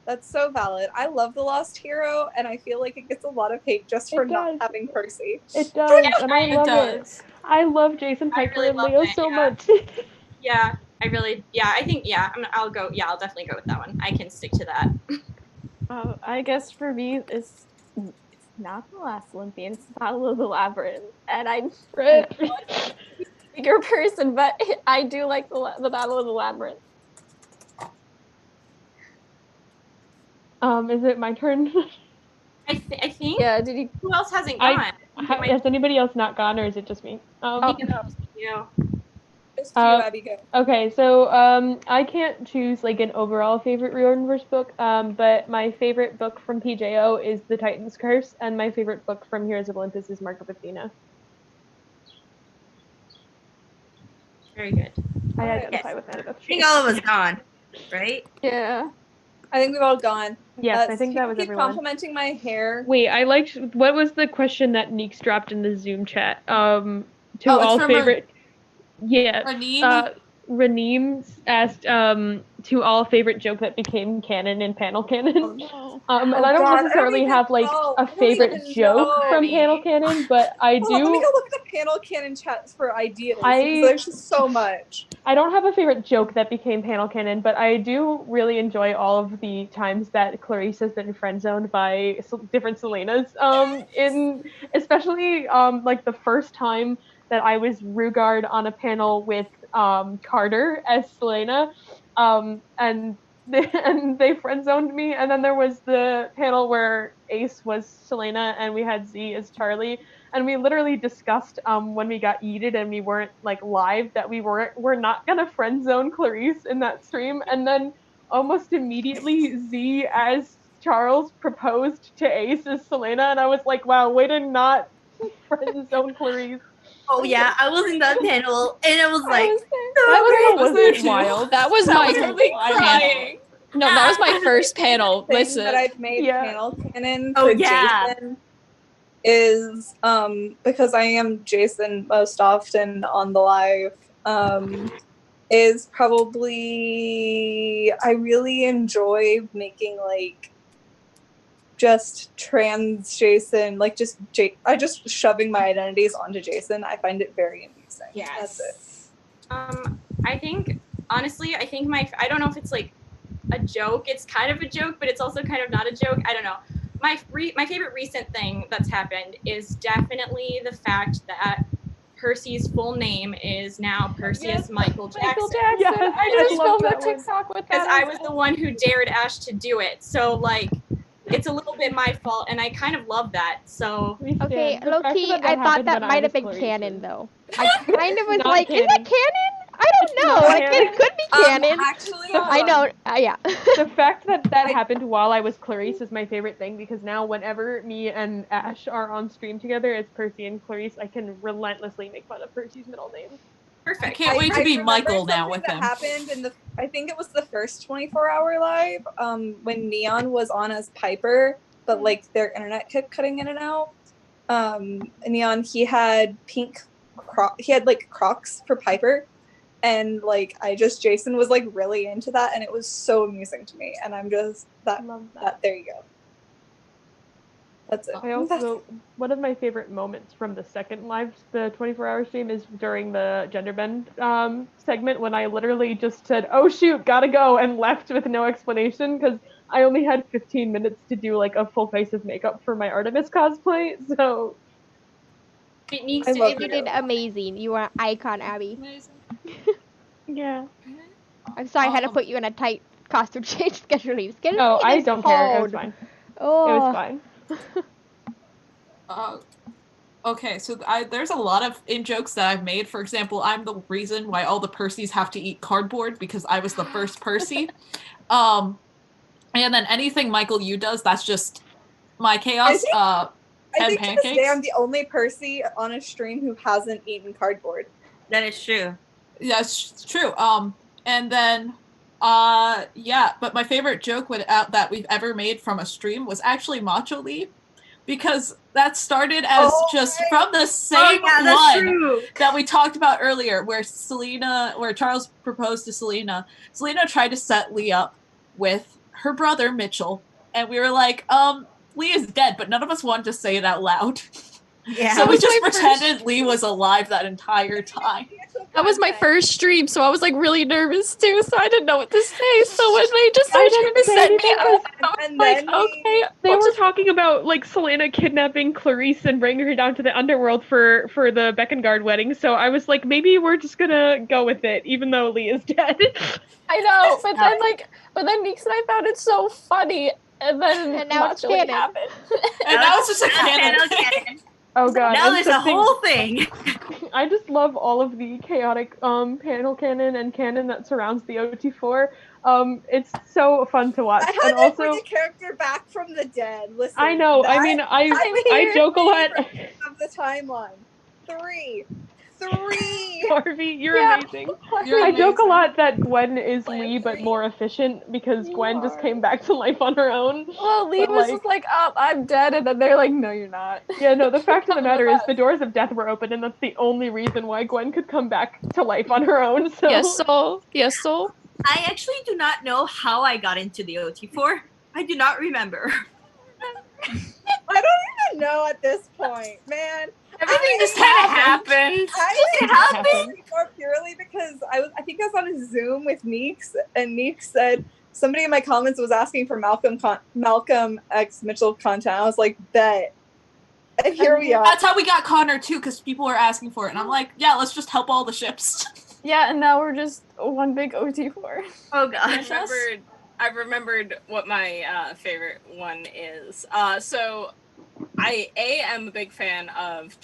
That's so valid. I love The Lost Hero, and I feel like it gets a lot of hate just for not having Percy. It does, and I it love does. it. I love Jason Piper really and love Leo it, so yeah. much. I think I'll go. Yeah, I'll definitely go with that one. I can stick to that. I guess for me, it's not The Last Olympian, it's Battle of the Labyrinth. And I'm a bigger person, but I do like the Battle of the Labyrinth. Is it my turn? I think. Yeah, did you? Who else hasn't gone? Has anybody else not gone, or is it just me? You. Just you, Abby, go. Okay, so I can't choose like an overall favorite Riordanverse book, but my favorite book from PJO is The Titan's Curse, and my favorite book from Heroes of Olympus is Mark of Athena. Very good. I identify with that. I think all of us gone, right? Yeah. I think we've all gone. Yes, I think that was keep everyone. complimenting my hair. Wait, I liked. What was the question that Neeks dropped in the Zoom chat? To all favorite. Raneem asked to all favorite joke that became canon in panel canon. And I don't necessarily have like a favorite joke from panel canon, but I do. Let me go look at the panel canon chats for ideas. Because there's just so much. I don't have a favorite joke that became panel canon, but I do really enjoy all of the times that Clarice has been friend zoned by different Selenas. Especially like the first time that I was Rugard on a panel with Carter as Selena, and they friend zoned me. And then there was the panel where Ace was Selena and we had Z as Charlie, and we literally discussed when we got yeeted and we weren't like live that we're not gonna friend zone Clarice in that stream. And then almost immediately Z as Charles proposed to Ace as Selena, and I was like, wow, way to not friend zone Clarice. Oh yeah, I was in that panel, and it was like that was wild. That was my crying. No, that was my first panel. Listen, that I've made panel canon Oh for yeah. Jason is because I am Jason most often on the live. Is probably I really enjoy making like just trans Jason, like just I just shoving my identities onto Jason. I find it very amusing. Yes. That's it. I think honestly, I don't know if it's like a joke. It's kind of a joke, but it's also kind of not a joke. I don't know. My favorite recent thing that's happened is definitely the fact that Percy's full name is now Perseus Michael Jackson. Michael Jackson. Yes, I just filmed a TikTok with that. Because I was the one who dared Ash to do it. So like it's a little bit my fault, and I kind of love that. So Okay, low-key, I thought that might have been canon, though. I kind of was Not like, canon. is that canon? I don't know. not Like, canon. it could be canon. Actually, I know. Yeah. The fact that that happened while I was Clarice is my favorite thing, because now whenever me and Ash are on stream together as Percy and Clarice, I can relentlessly make fun of Percy's middle name. Perfect. I can't wait to be Michael now with him. That happened in the, I think it was the first 24-hour live, when Neon was on as Piper, but like their internet kept cutting in and out. Neon, he had like Crocs for Piper, and like Jason was like really into that, and it was so amusing to me, and I'm just that there you go. That's it. I also, one of my favorite moments from the second the 24-hour stream is during the gender bend segment, when I literally just said, "Oh shoot, gotta go," and left with no explanation, because I only had 15 minutes to do like a full face of makeup for my Artemis cosplay, so. You did amazing. You are an icon, Abby. Amazing. Yeah. I'm sorry I had to put you in a tight costume change schedule. No, I don't care. It was fine. Oh. It was fine. Okay, so there's a lot of in-jokes that I've made. For example, I'm the reason why all the Percys have to eat cardboard, because I was the first Percy. And then anything Michael Yu does, that's just my chaos. I think pancakes. to this day I'm the only Percy on a stream who hasn't eaten cardboard. That is true. Yeah, it's true. And then, yeah, but my favorite joke that we've ever made from a stream was actually Macho Lee, because that started as from the same one that we talked about earlier, where Charles proposed to Selena. Selena tried to set Lee up with her brother Mitchell, and we were like, Lee is dead, but none of us wanted to say it out loud. Yeah. So we just pretended Lee was alive that entire time. That was my first stream, so I was like really nervous too, so I didn't know what to say. So when they just started trying to set me up, I was like, okay. They were talking about like Selena kidnapping Clarice and bringing her down to the underworld for the Beckengard wedding, so I was like, maybe we're just gonna go with it, even though Lee is dead. I know, but then Meeks and I found it so funny, and then now it's canon. Happened. And now it's just a canon. Oh god. Now there's a whole thing. I just love all of the chaotic panel canon and canon that surrounds the OT4. It's so fun to watch. I had and to also bring a character back from the dead. Listen, I know. I mean, I joke a lot of the timeline. Three. Harvey, you're amazing. I joke a lot that Gwen is Lee, but more efficient, because Gwen just came back to life on her own. Well, Lee was just like, oh, I'm dead, and then they're like, no, you're not. Yeah, no, the fact of the matter is the doors of death were open, and that's the only reason why Gwen could come back to life on her own. So. Yes, so. I actually do not know how I got into the OT4. I do not remember. I don't even know at this point, man. Everything just kind of happened. It happened more purely because I think I was on a Zoom with Neeks, and Neeks said somebody in my comments was asking for Malcolm X Mitchell content. I was like, bet. And here we are. That's how we got Connor too, because people were asking for it, and I'm like, yeah, let's just help all the ships. Yeah, and now we're just one big OT4. Oh gosh. I remembered what my favorite one is. So I am a big fan of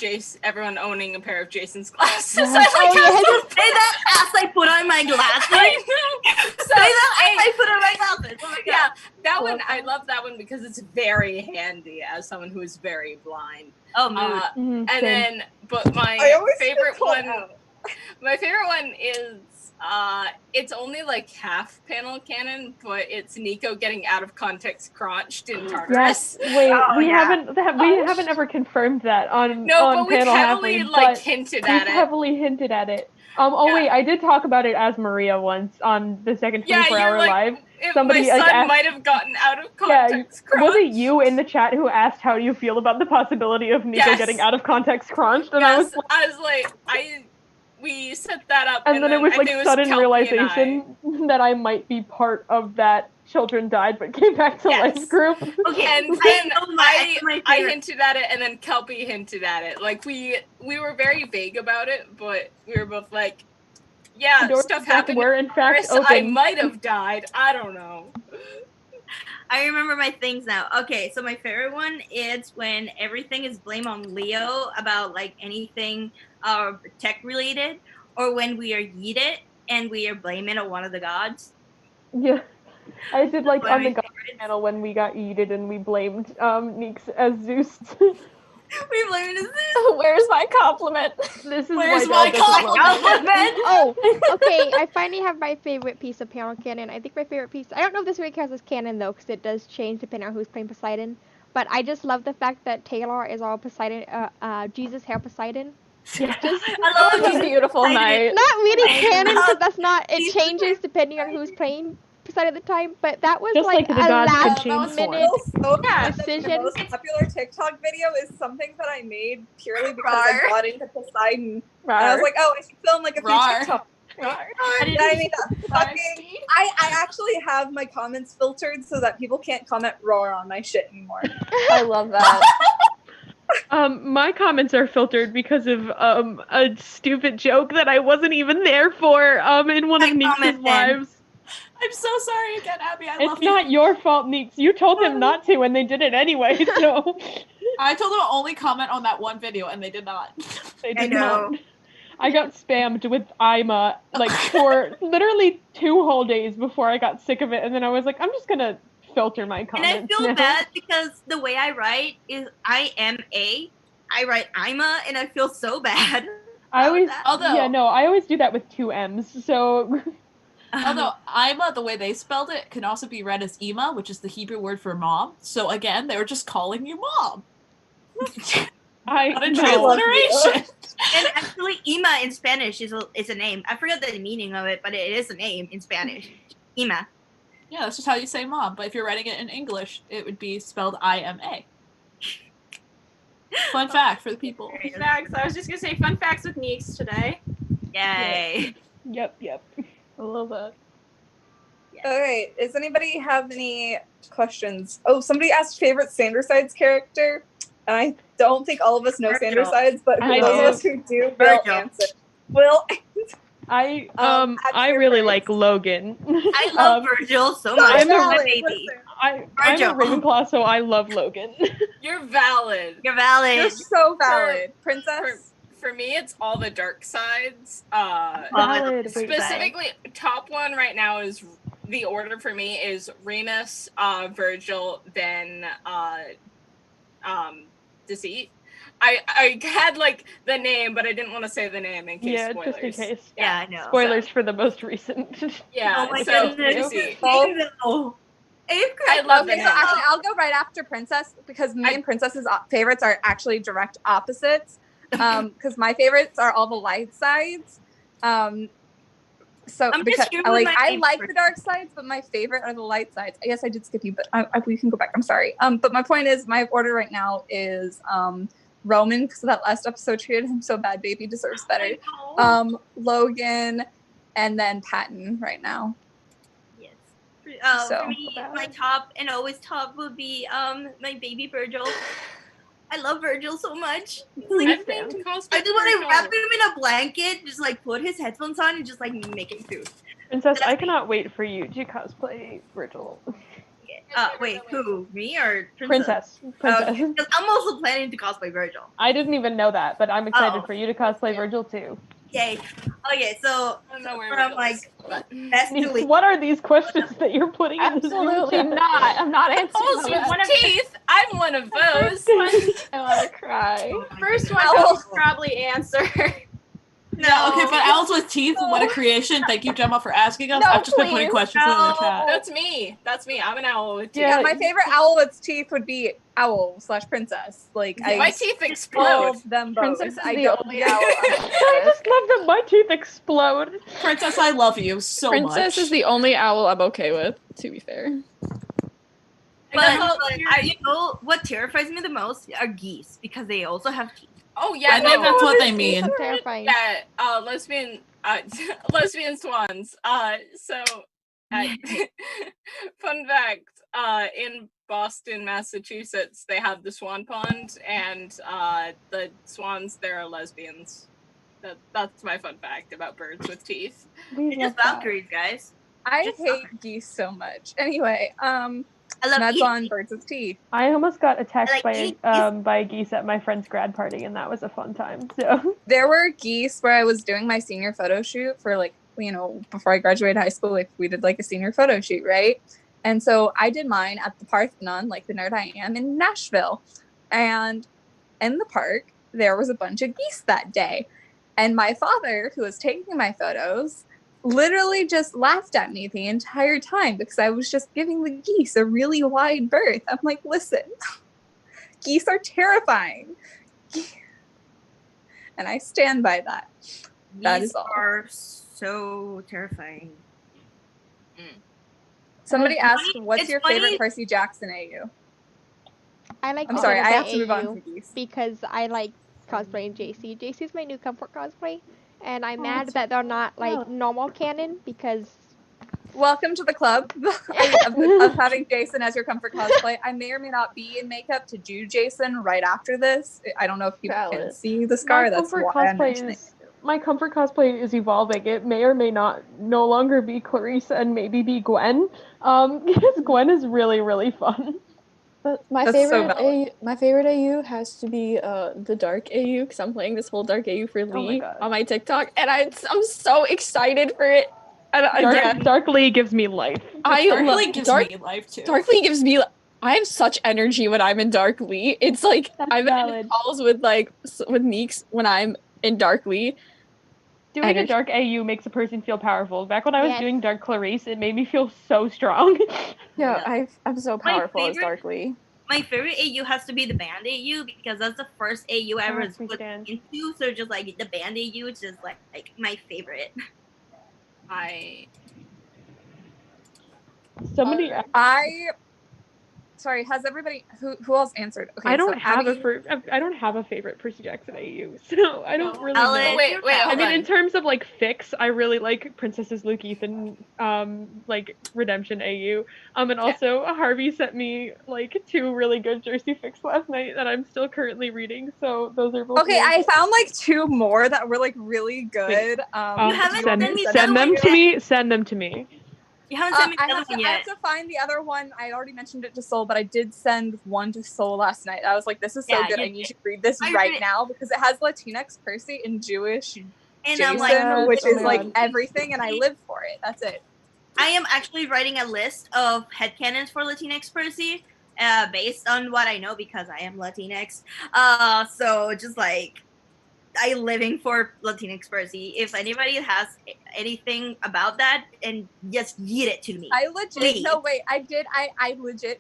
everyone owning a pair of Jason's glasses. I like how say that as I put on my glasses. Say that as I put on my glasses. Oh my god. Yeah, that one, I love that one because it's very handy as someone who is very blind. Oh man. And then, but my favorite one is it's only like half panel canon, but it's Nico getting out of context crunched in Tartarus. Yes. Wait, we haven't ever confirmed that on but we've panel heavily hinted at it. We've heavily hinted at it. Wait, I did talk about it as Maria once on the second 24-hour live. Somebody my son might have gotten out of context crunched. Was it you in the chat who asked how do you feel about the possibility of Nico getting out of context crunched? And I was like, we set that up, and then it was like sudden realization that I might be part of that children died but came back to life group. Okay, and then I hinted at it, and then Kelpie hinted at it. Like we were very vague about it, but we were both like, yeah, stuff happened. Were in fact I might have died. I don't know. I remember my things now. Okay, so my favorite one is when everything is blamed on Leo about like anything tech related, or when we are yeeted and we are blaming on one of the gods. Yeah. I did like on the God channel when we got yeeted and we blamed Neeks as Zeus. We blamed Zeus. Where's my compliment? This is Where's why my compliment? Oh, okay. I finally have my favorite piece of panel canon. I think my favorite piece. I don't know if this really counts as canon though, because it does change depending on who's playing Poseidon. But I just love the fact that Taylor is all Poseidon, Jesus hair Poseidon. Yeah. I love a beautiful night. Not really canon, because that's not. It changes depending on who's playing Poseidon at the time. But that was Just like the a gods could last change minute The decision. most popular TikTok video is something that I made purely because I got into Poseidon. And I was like, oh, I should film like a few TikToks. I made that fucking. I actually have my comments filtered so that people can't comment roar on my shit anymore. I love that. My comments are filtered because of a stupid joke that I wasn't even there for in one of Neeks' lives. I'm so sorry again, Abby. I love you. It's not your fault, Neeks. You told them not to, and they did it anyway. So I told them to only comment on that one video, and they did not. They did not. I got spammed with Ima like for literally 2 whole days before I got sick of it, and then I was like, I'm just gonna filter my comments. And I feel bad because the way I write is I-M-A. I write Ima, and I feel so bad. I always, I always do that with 2 M's. So, although Ima, the way they spelled it, can also be read as Ima, which is the Hebrew word for mom. So again, they were just calling you mom. Not a transliteration. And actually, Ima in Spanish is a name. I forgot the meaning of it, but it is a name in Spanish. Ima. Yeah, that's just how you say mom. But if you're writing it in English, it would be spelled I-M-A. Fun fact for the people. Fun facts. I was just gonna say fun facts with Neeks today. Yay. Yep. I love that. Okay, does anybody have any questions? Oh, somebody asked favorite Sandersides character. And I don't think all of us know Sandersides, but those of us who do will answer. I really like Logan. I love Virgil so much. I'm a Ravenclaw, so I love Logan. You're valid. You're valid. You're so valid. Princess? For me, it's all the dark sides. Valid. Specifically, top one right now is the order for me is Remus, Virgil, then Deceit. I had like the name, but I didn't want to say the name in case spoilers. Just in case. Yeah, I know. Spoilers for the most recent. Yeah. Oh my so goodness. Deceit. I love it. So actually, I'll go right after Princess because me and Princess's favorites are actually direct opposites. Because my favorites are all the light sides. So because I like the dark sides, but my favorite are the light sides. Yes, I did skip you, but we can go back. I'm sorry. But my point is, my order right now is Roman, because that last episode treated him so bad. Baby deserves better. Logan, and then Patton right now. Yes. For me, my top and always top would be my baby Virgil. I love Virgil so much. Like, I just want to wrap him in a blanket, just like put his headphones on and just like make him food. Princess, I cannot wait for you to cosplay Virgil. Wait, who? Me or Princess? Because I'm also planning to cosplay Virgil. I didn't even know that, but I'm excited for you to cosplay Virgil too. Yay. Okay, so from like best to least. What are these questions that you're putting in the Absolutely not. I'm not answering. One of teeth. I'm one of those. I want to cry. First one I'll probably answer. No, okay, but owls with teeth, what a creation. Thank you, Gemma, for asking us. I've just been putting questions in the chat. That's me. I'm an owl with teeth. Yeah, my favorite owl with teeth would be Owl/Princess. Like, my teeth explode. Them both. Princess is the only owl. I just love that my teeth explode. Princess, I love you so much. Princess is the only owl I'm okay with, to be fair. But you know what terrifies me the most are geese, because they also have teeth. Oh yeah, I think that's what they mean. That's terrifying. Yeah, lesbian swans. Fun fact, in Boston, Massachusetts, they have the Swan Pond, and the swans there are lesbians. That's my fun fact about birds with teeth. They're just Valkyries, guys. I hate geese so much. Anyway, I love Ned's on Birds of Tea. I almost got attacked like by Geese at my friend's grad party, and that was a fun time. So there were Geese where I was doing my senior photo shoot for like, you know, before I graduated high school, like we did like a senior photo shoot, right? And so I did mine at the Parthenon, like the nerd I am, in Nashville. And in the park, there was a bunch of geese that day. And my father, who was taking my photos, literally just laughed at me the entire time because I was just giving the geese a really wide berth. I'm like, listen, geese are terrifying. And I stand by that. That is all. Geese are so terrifying. Somebody asked, what's your favorite Percy Jackson AU? I'm sorry, I have to move on to Geese. Because I like cosplaying JC. JC's my new comfort cosplay. And I'm mad that they're not like normal canon because... Welcome to the club of having Jason as your comfort cosplay. I may or may not be in makeup to do Jason right after this. I don't know if people can see the scar. That's why I'm mentioning it. My comfort cosplay is evolving. It may or may not no longer be Clarice and maybe be Gwen. Because Gwen is really, really fun. But my favorite AU has to be the Dark AU because I'm playing this whole Dark AU for Lee on my TikTok, and I'm so excited for it. Dark Lee gives me life. Dark Lee gives me life too. Dark Lee gives me. I have such energy when I'm in Dark Lee. It's like I'm in calls with Neeks when I'm in Dark Lee. Doing a Dark AU makes a person feel powerful. Back when I was doing Dark Clarice, it made me feel so strong. I'm so powerful as Dark Lee. My favorite AU has to be the band AU because that's the first AU I ever put into. So just like the band AU is just like my favorite. Sorry, has everybody who else answered? Okay, I don't have a favorite Percy Jackson AU, so I don't really know. Wait, I mean, in terms of like fics, I really like Princesses Luke Ethan, like Redemption AU. And also Harvey sent me like 2 really good Jersey fics last night that I'm still currently reading. So those are both. Okay, I found like 2 more that were like really good. You haven't send them to me. Send them to me. You haven't sent me the other one yet. I have to find the other one. I already mentioned it to Soul, but I did send one to Soul last night. I was like, this is so good. I need to read this right now because it has Latinx Percy and Jewish Jason, which is like everything, and I live for it. That's it. I am actually writing a list of headcanons for Latinx Percy based on what I know because I am Latinx. So just like I living for Latinx Percy. If anybody has anything about that, and just read it to me. I legit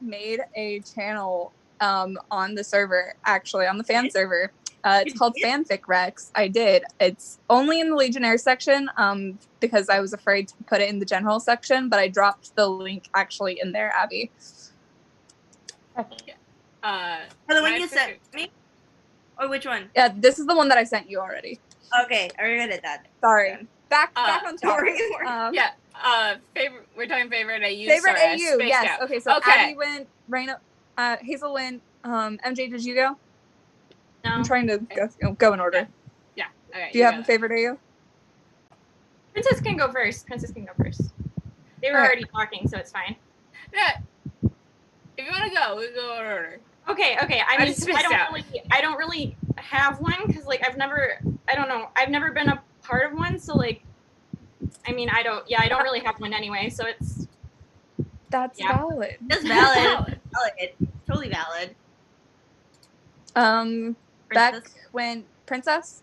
made a channel on the server, actually on the fan server. It's called Fanfic Rex. I did. It's only in the Legionnaire section because I was afraid to put it in the general section, but I dropped the link actually in there, Abby. Okay. The one you sent me? Or which one? Yeah, this is the one that I sent you already. Okay, I already did that. Sorry. Back on topic. Favorite. We're talking favorite AU. Favorite AU. Yes. Out. Okay. So Abby went. Raina, Hazel went. MJ, did you go? No. I'm trying to go in order. Yeah. Okay. Do you have a favorite AU? Princess can go first. They were already talking, so it's fine. Yeah. If you want to go, we'll go in order. Okay. I mean, I don't really have one because like I've never been a part of one, so like, I mean, I don't really have one anyway, so it's. That's valid. That's valid. Totally valid. Beck went Princess.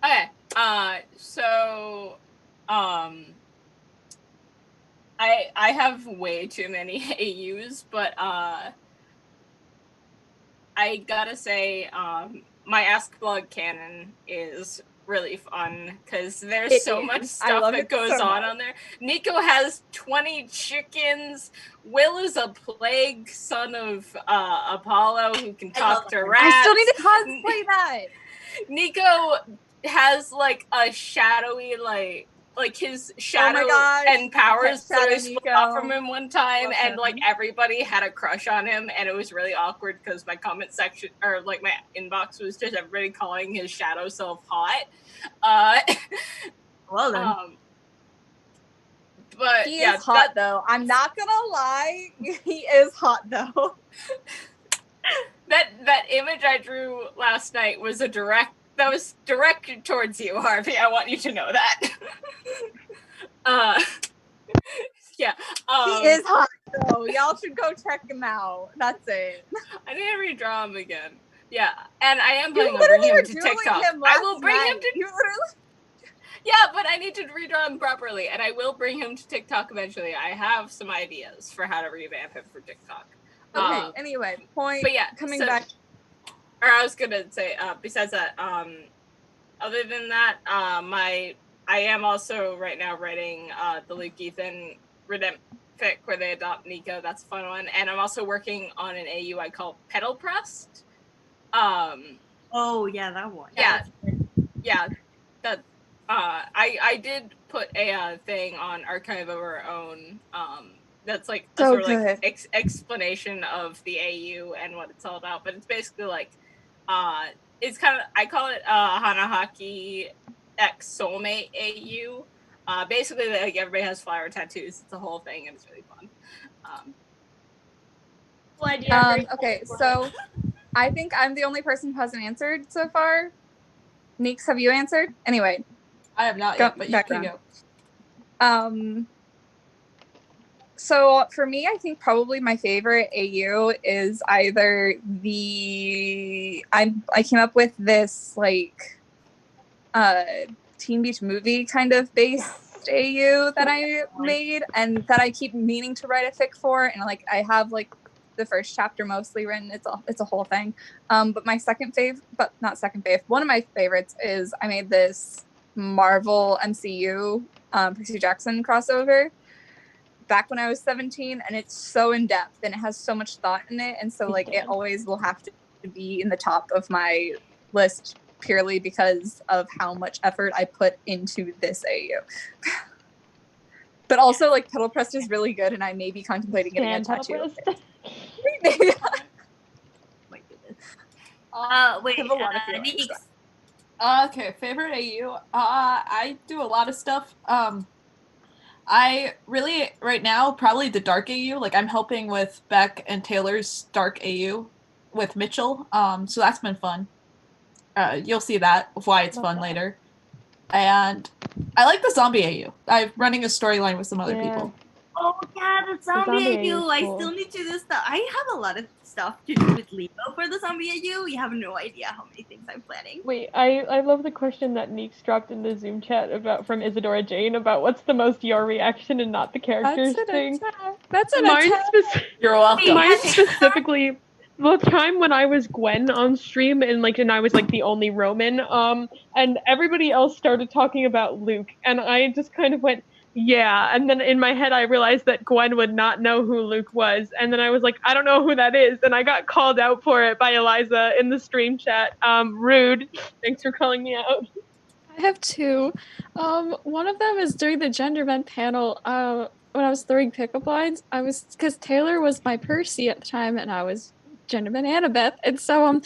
Okay. So, I have way too many AUs, but I gotta say, my Ask Blog canon is really fun because there's so much stuff that goes on there. Nico has 20 chickens. Will is a plague son of Apollo who can talk to rats. I still need to cosplay that. Nico has like a shadowy like his shadow and powers split off from him one time, and like everybody had a crush on him, and it was really awkward because my comment section or like my inbox was just everybody calling his shadow self hot. Well then. But he is hot though. I'm not gonna lie, he is hot though. That image I drew last night was that was directed towards you, Harvey. I want you to know that. Yeah. He is hot though. Y'all should go check him out. That's it. I need to redraw him again. Yeah, and I am planning You on bringing him literally to were TikTok. doing him I will last bring him night. to. You literally. Yeah, but I need to redraw him properly, and I will bring him to TikTok eventually. I have some ideas for how to revamp him for TikTok. Okay. Anyway, point. But yeah, coming back. Or I was gonna say, besides that, other than that, I am also right now writing the Luke Ethan Redempfic where they adopt Nico. That's a fun one, and I'm also working on an AU I call Pedal Pressed. Oh yeah, that one. Yeah, that. I did put a thing on Archive of Our Own. That's like a sort of like explanation of the AU and what it's all about. But it's basically like, it's kind of, I call it Hanahaki X Soulmate AU. Basically, like everybody has flower tattoos. It's a whole thing, and it's really fun. Okay, so I think I'm the only person who hasn't answered so far. Neeks, have you answered? Anyway. I have not yet, but you can go. So for me, I think probably my favorite AU is either I came up with this like Teen Beach Movie kind of based AU that I made and that I keep meaning to write a fic for, and like I have like the first chapter mostly written. It's a whole thing. But my one of my favorites is I made this Marvel MCU Percy Jackson crossover back when I was 17, and it's so in depth and it has so much thought in it, and so like it always will have to be in the top of my list purely because of how much effort I put into this AU. But also like Pedal Pressed is really good, and I may be contemplating getting a tattoo. Okay, favorite AU. I do a lot of stuff. I really, right now, probably the Dark AU. Like, I'm helping with Beck and Taylor's Dark AU with Mitchell. So that's been fun. You'll see that, why it's fun later. And I like the Zombie AU. I'm running a storyline with some other people. Oh yeah, the zombie AU. Cool. I still need to do stuff. I have a lot of stuff to do with Leo for the zombie AU. You have no idea how many things I'm planning. Wait, I love the question that Neeks dropped in the Zoom chat from Isadora Jane about what's the most your reaction and not the characters thing. That's an attack. You're welcome. Mine specifically, the time when I was Gwen on stream and I was like the only Roman, and everybody else started talking about Luke, and I just kind of went, yeah, and then in my head I realized that Gwen would not know who Luke was, and then I was like, I don't know who that is, and I got called out for it by Eliza in the stream chat. Rude. Thanks for calling me out. I have two. One of them is during the gender bend panel, when I was throwing pickup lines, because Taylor was my Percy at the time, and I was gender bend Annabeth, and so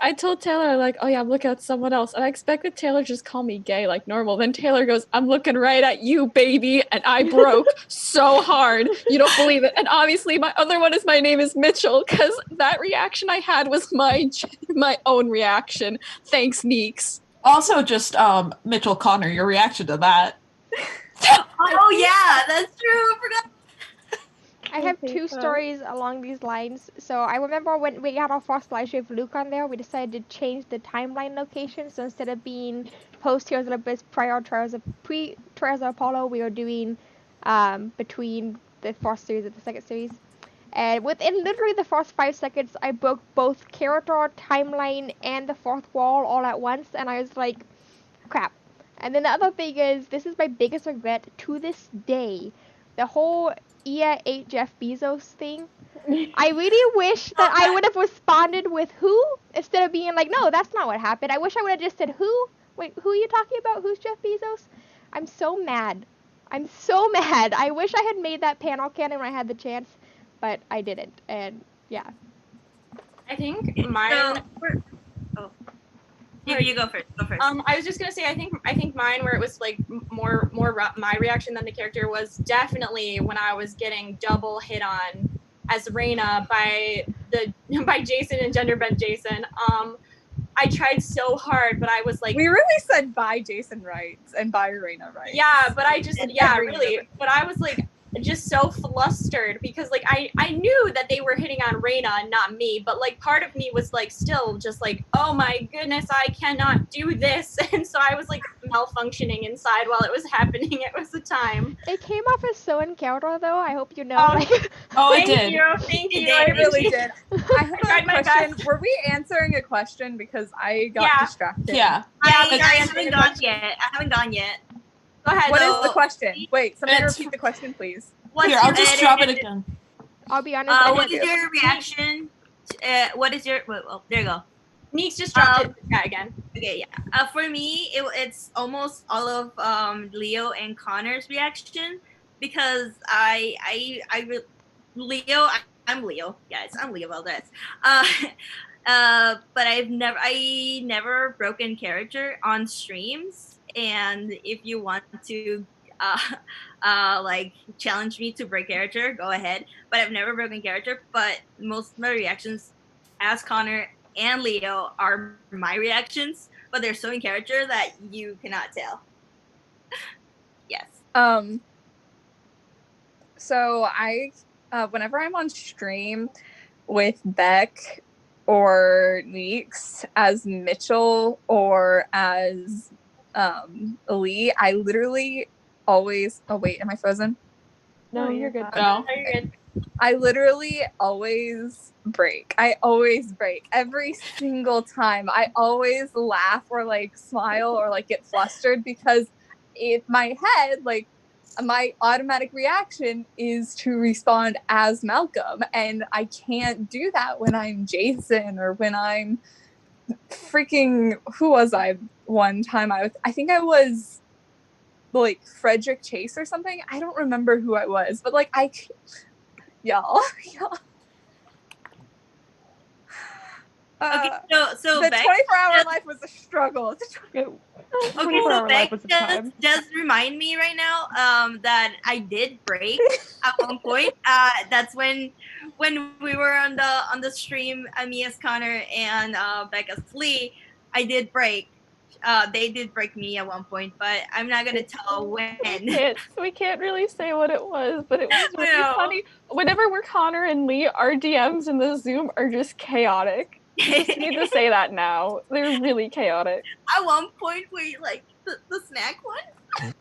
I told Taylor, like, oh yeah, I'm looking at someone else. And I expected Taylor to just call me gay like normal. Then Taylor goes, I'm looking right at you, baby. And I broke so hard. You don't believe it. And obviously my other one is my name is Mitchell, because that reaction I had was my own reaction. Thanks, Neeks. Also just Mitchell Connor, your reaction to that. Oh yeah, that's true. I forgot. I have two stories along these lines. So I remember when we got our first live stream with Luke on there, we decided to change the timeline location. So instead of being post Heroes of Olympus, pre-Trials of Apollo, we were doing between the first series and the second series. And within literally the first 5 seconds, I broke both character, timeline, and the fourth wall all at once. And I was like, crap. And then the other thing is, this is my biggest regret to this day. The whole Ia ate Jeff Bezos thing. I really wish that I would have responded with who instead of being like, no, that's not what happened. I wish I would have just said who. Wait, who are you talking about? Who's Jeff Bezos? I'm so mad. I'm so mad. I wish I had made that panel canon when I had the chance, but I didn't. And yeah. I think mine. You go first. Go first. I was just gonna say, I think mine, where it was like more my reaction than the character, was definitely when I was getting double hit on as Reina by Jason and gender bent Jason. I tried so hard, but I was like, we really said by Jason Wrights and by Reina Wrights. Yeah, but I just really. But I was like just so flustered because like I knew that they were hitting on Reina and not me, but like part of me was like still just like, oh my goodness, I cannot do this, and so I was like malfunctioning inside while it was happening. It was the time. It came off as so in character though. I hope you know. It did. Thank you. I really did. I have a question. Were we answering a question because I got distracted? Yeah. I haven't gone yet. Go ahead. What is the question? Wait, somebody repeat the question, please. Here, I'll just drop it again. I'll be honest. What is your reaction? What is your? Well, there you go. Neeks just dropped it again. Okay, yeah. For me, it's almost all of Leo and Connor's reaction because Leo. I'm Leo, guys. I'm Leo Valdez. But I never broken character on streams. And if you want to like challenge me to break character, go ahead. But I've never broken character. But most of my reactions as Connor and Leo are my reactions, but they're so in character that you cannot tell. Yes. So I whenever I'm on stream with Beck or Neeks as Mitchell or as Lee, I literally always am I frozen? No, you're good. No. You're good. I literally always break. I always break every single time. I always laugh or like smile or like get flustered because in my head, like my automatic reaction is to respond as Malcolm, and I can't do that when I'm Jason or when I'm freaking, who was I one time? I think I was like Frederick Chase or something. I don't remember who I was, but like y'all. Okay, so the Beck, 24-hour life was a struggle. Okay, so Beck does remind me right now that I did break at one point. That's when we were on the stream, me as Connor and Beck as Lee. I did break. They did break me at one point, but I'm not gonna tell when. We can't really say what it was, but it was really funny. Whenever we're Connor and Lee, our DMs in the Zoom are just chaotic. You just need to say that now. They're really chaotic. At one point, we like the snack one.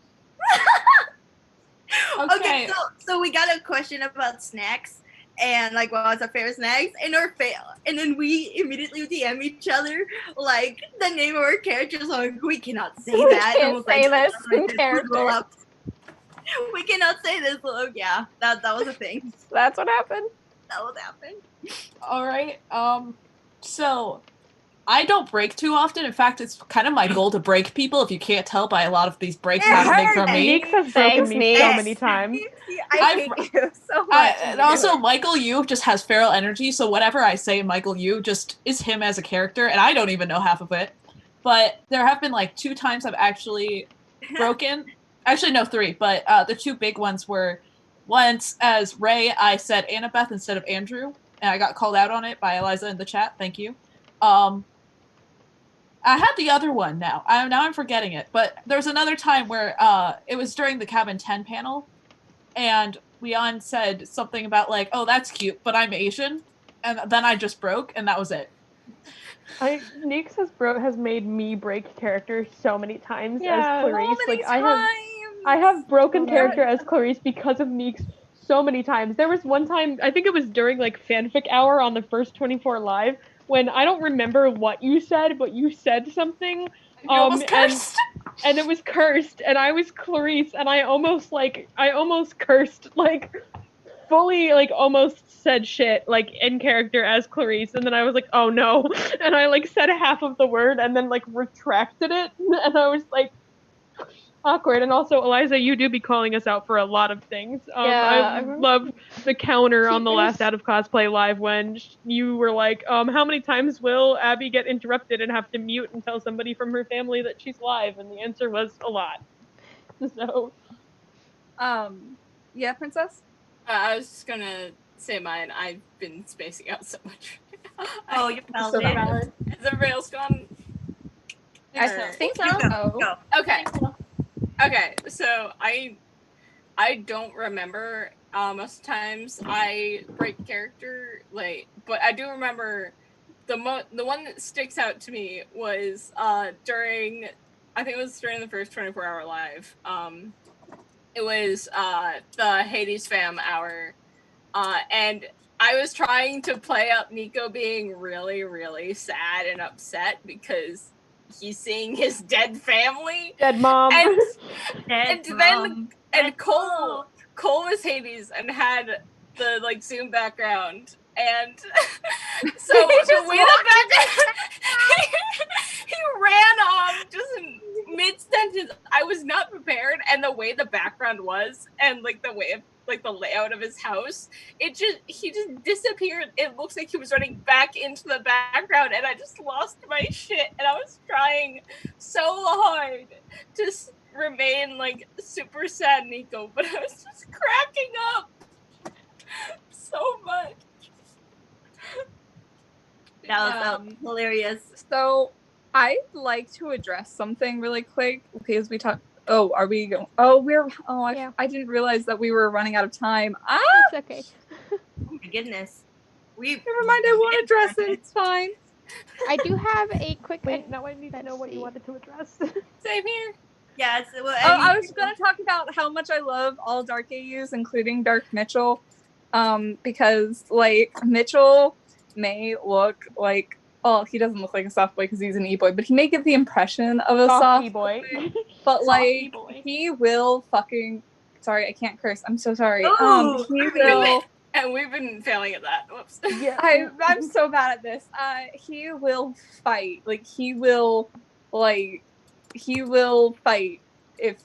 Okay, so we got a question about snacks and like what was our favorite snacks, and then we immediately DM each other like the name of our characters. Like we cannot say that. We can't say this in character. We cannot say this. Look, yeah, that was a thing. That's what happened. That was happened. All right. So I don't break too often. In fact, it's kind of my goal to break people. If you can't tell by a lot of these breaks happening from me. Neeks has broken me so many times. I hate you so much. And also, Michael Yu just has feral energy, so whatever I say Michael Yu just is him as a character, and I don't even know half of it. But there have been like 2 times I've actually broken. Actually, no, 3. But the 2 big ones were once as Ray, I said Annabeth instead of Andrew, and I got called out on it by Eliza in the chat. Thank you. I had the other one now. Now I'm forgetting it. But there was another time where it was during the Cabin 10 panel, and Leon said something about like, "Oh, that's cute, but I'm Asian," and then I just broke, and that was it. Neeks has made me break character so many times as Clarice. So many I have broken character as Clarice because of Neeks so many times. There was one time, I think it was during like Fanfic hour on the first 24 live, when I don't remember what you said, but you said something. And it was cursed, and I was Clarice, and I almost cursed, like fully like almost said shit like in character as Clarice, and then I was like, oh no, and I like said half of the word and then like retracted it, and I was like, awkward. And also, Eliza, you do be calling us out for a lot of things. Yeah, I love the counter on the last Out of Cosplay live when you were like, how many times will Abby get interrupted and have to mute and tell somebody from her family that she's live? And the answer was a lot. So, yeah, Princess? I was just gonna say mine. I've been spacing out so much. Oh, you're So valid. valid. Has everybody else gone? I Or- think You so. go. Okay. Okay. So I don't remember. Most times I break character late, but I do remember the one that sticks out to me was during, I think it was during the first 24-hour live. It was the Hades fam hour, and I was trying to play up Nico being really, really sad and upset because he's seeing his dead family. dead mom. And Cole was Hades and had the like Zoom background, and so the way the background he ran off just in mid sentence. I was not prepared, and the way the background was, and like the way of like the layout of his house, he just disappeared. It looks like he was running back into the background, and I just lost my shit. And I was trying so hard to remain like super sad Nico, but I was just cracking up so much. That was hilarious. So I'd like to address something really quick because we talked. Oh, are we going? Oh, Yeah. I didn't realize that we were running out of time. It's okay. Oh my goodness. Never mind. I won't address it. It's fine. I do have a quick. Wait, now I need to let's know what you see. wanted to address. Same here. Yes. Well, I was going to talk about how much I love all Dark AUs, including Dark Mitchell, because like Mitchell may look like, oh, he doesn't look like a soft boy because he's an e-boy, but he may give the impression of a soft boy. But like boy. he will fucking. Sorry, I can't curse. I'm so sorry. Ooh. He will. And we've been failing at that. Whoops. Yeah. I'm so bad at this. He will fight. Like he will fight if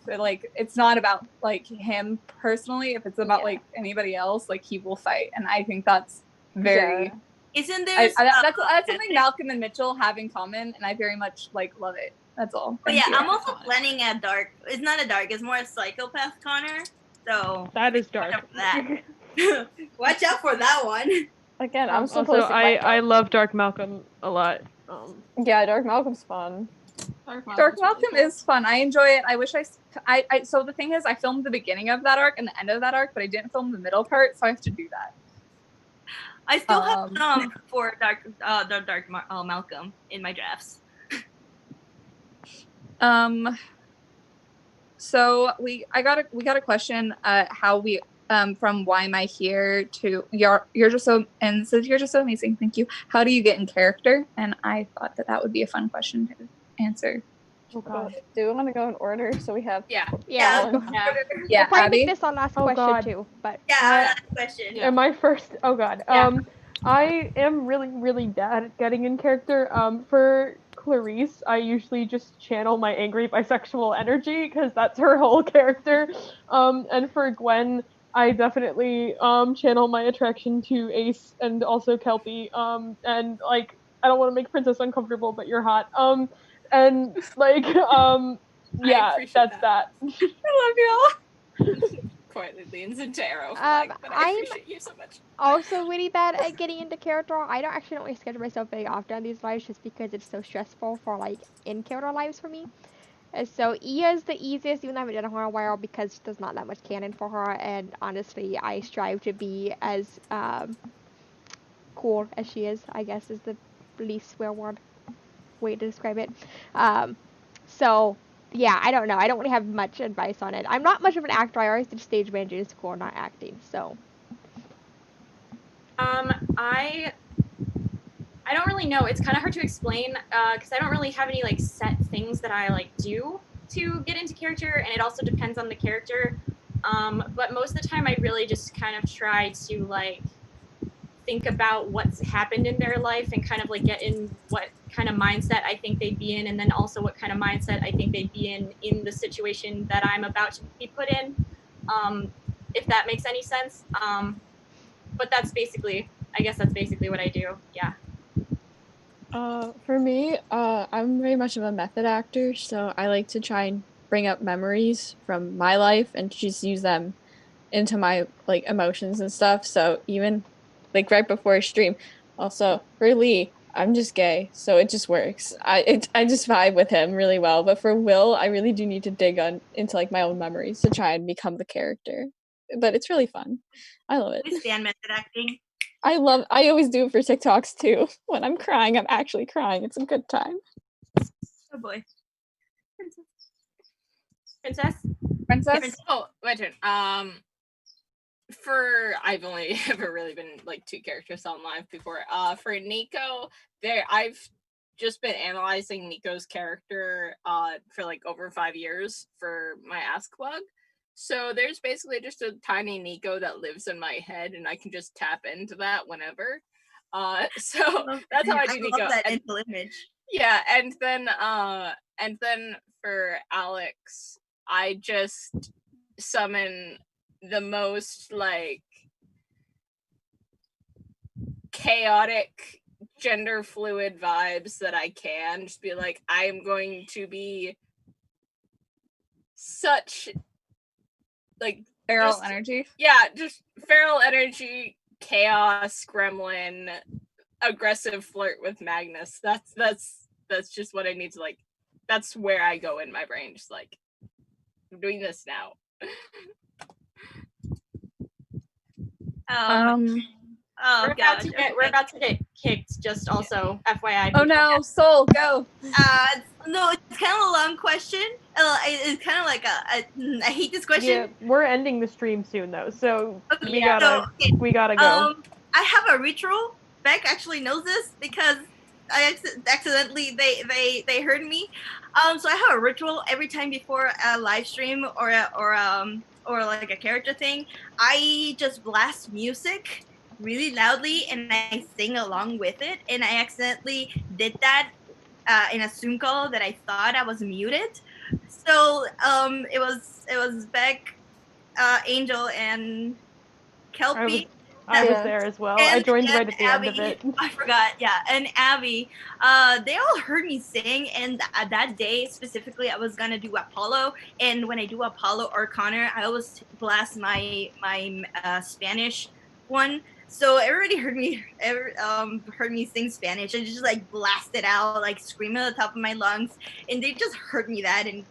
like it's not about like him personally. If it's about like anybody else, like he will fight. And I think that's very. Isn't there? That's something Malcolm and Mitchell have in common, and I very much like love it. That's all. But Thank yeah, you. I'm also planning a dark. It's not a dark. It's more a psychopath Connor. So That is dark. watch out for that one. Again, I'm supposed Also, to. I love Dark Malcolm a lot. Yeah, Dark Malcolm's fun. Dark Malcolm is fun. I enjoy it. I wish I so the thing is I filmed the beginning of that arc and the end of that arc, but I didn't film the middle part, so I have to do that. I still have some for Dark Malcolm in my drafts. So we got a question how we from why am I here to you're just so, and says you're just so amazing, thank you. How do you get in character? And I thought that would be a fun question to answer. Oh god. Do we want to go in order so we have Yeah. Yeah, We'll probably Abby? make this our last question God. too. But last question. Am I first? Oh god. Yeah. I am really, really bad at getting in character. For Clarice, I usually just channel my angry bisexual energy because that's her whole character. And for Gwen, I definitely channel my attraction to Ace and also Kelpie. And like I don't want to make Princess uncomfortable, but you're hot. And like yeah, that's that. I love y'all. Quietly leans into arrow. But I'm I appreciate you so much. also really bad at getting into character. I don't really schedule myself very often on these lives just because it's so stressful for like in character lives for me. And so Ia is the easiest, even though I haven't done her in a while because there's not that much canon for her. And honestly, I strive to be as cool as she is. I guess is the least swear word way to describe it. So. Yeah, I don't know. I don't really have much advice on it. I'm not much of an actor. I always did stage managing in school, not acting. So, I don't really know. It's kind of hard to explain because I don't really have any like set things that I like do to get into character, and it also depends on the character. But most of the time, I really just kind of try to like think about what's happened in their life and kind of like get in what kind of mindset I think they'd be in, and then also what kind of mindset I think they'd be in the situation that I'm about to be put in, if that makes any sense. But that's basically, I guess that's basically what I do. Yeah. For me, I'm very much of a method actor, so I like to try and bring up memories from my life and just use them into my like emotions and stuff. So even like right before a stream, also for Lee, I'm just gay, so it just works. I just vibe with him really well. But for Will, I really do need to dig into like my own memories to try and become the character. But it's really fun. I love it. We stand method acting. I always do it for TikToks too. When I'm crying, I'm actually crying. It's a good time. Oh boy. Princess? Oh, my turn. I've only ever really been like 2 characters on live before. For Nico, I've just been analyzing Nico's character for like over 5 years for my Ask Bug. So there's basically just a tiny Nico that lives in my head, and I can just tap into that whenever. So that's how I do Nico. That mental image. Yeah, and then for Alex, I just summon the most like chaotic gender fluid vibes that I can. Just be like, I am going to be such like feral energy. Yeah, just feral energy, chaos, gremlin, aggressive flirt with Magnus. That's just what I need to like. That's where I go in my brain. Just like, I'm doing this now. We're about to get kicked. Just also FYI. Oh no, Soul, go. No, it's kind of a long question. It's kind of like I hate this question. Yeah, we're ending the stream soon though, so Okay, we gotta go. I have a ritual. Beck actually knows this because I accidentally they heard me. So I have a ritual every time before a live stream or like a character thing. I just blast music really loudly and I sing along with it. And I accidentally did that in a Zoom call that I thought I was muted. So it was Beck, Angel, and Kelpie. I was there as well. I joined right at the Abby, end of it. I forgot, yeah. And Abby, they all heard me sing, and that day specifically, I was gonna do Apollo. And when I do Apollo or Connor, I always blast my Spanish one. So everybody heard me sing Spanish. I just like blast it out, like scream at the top of my lungs, and they just heard me that. And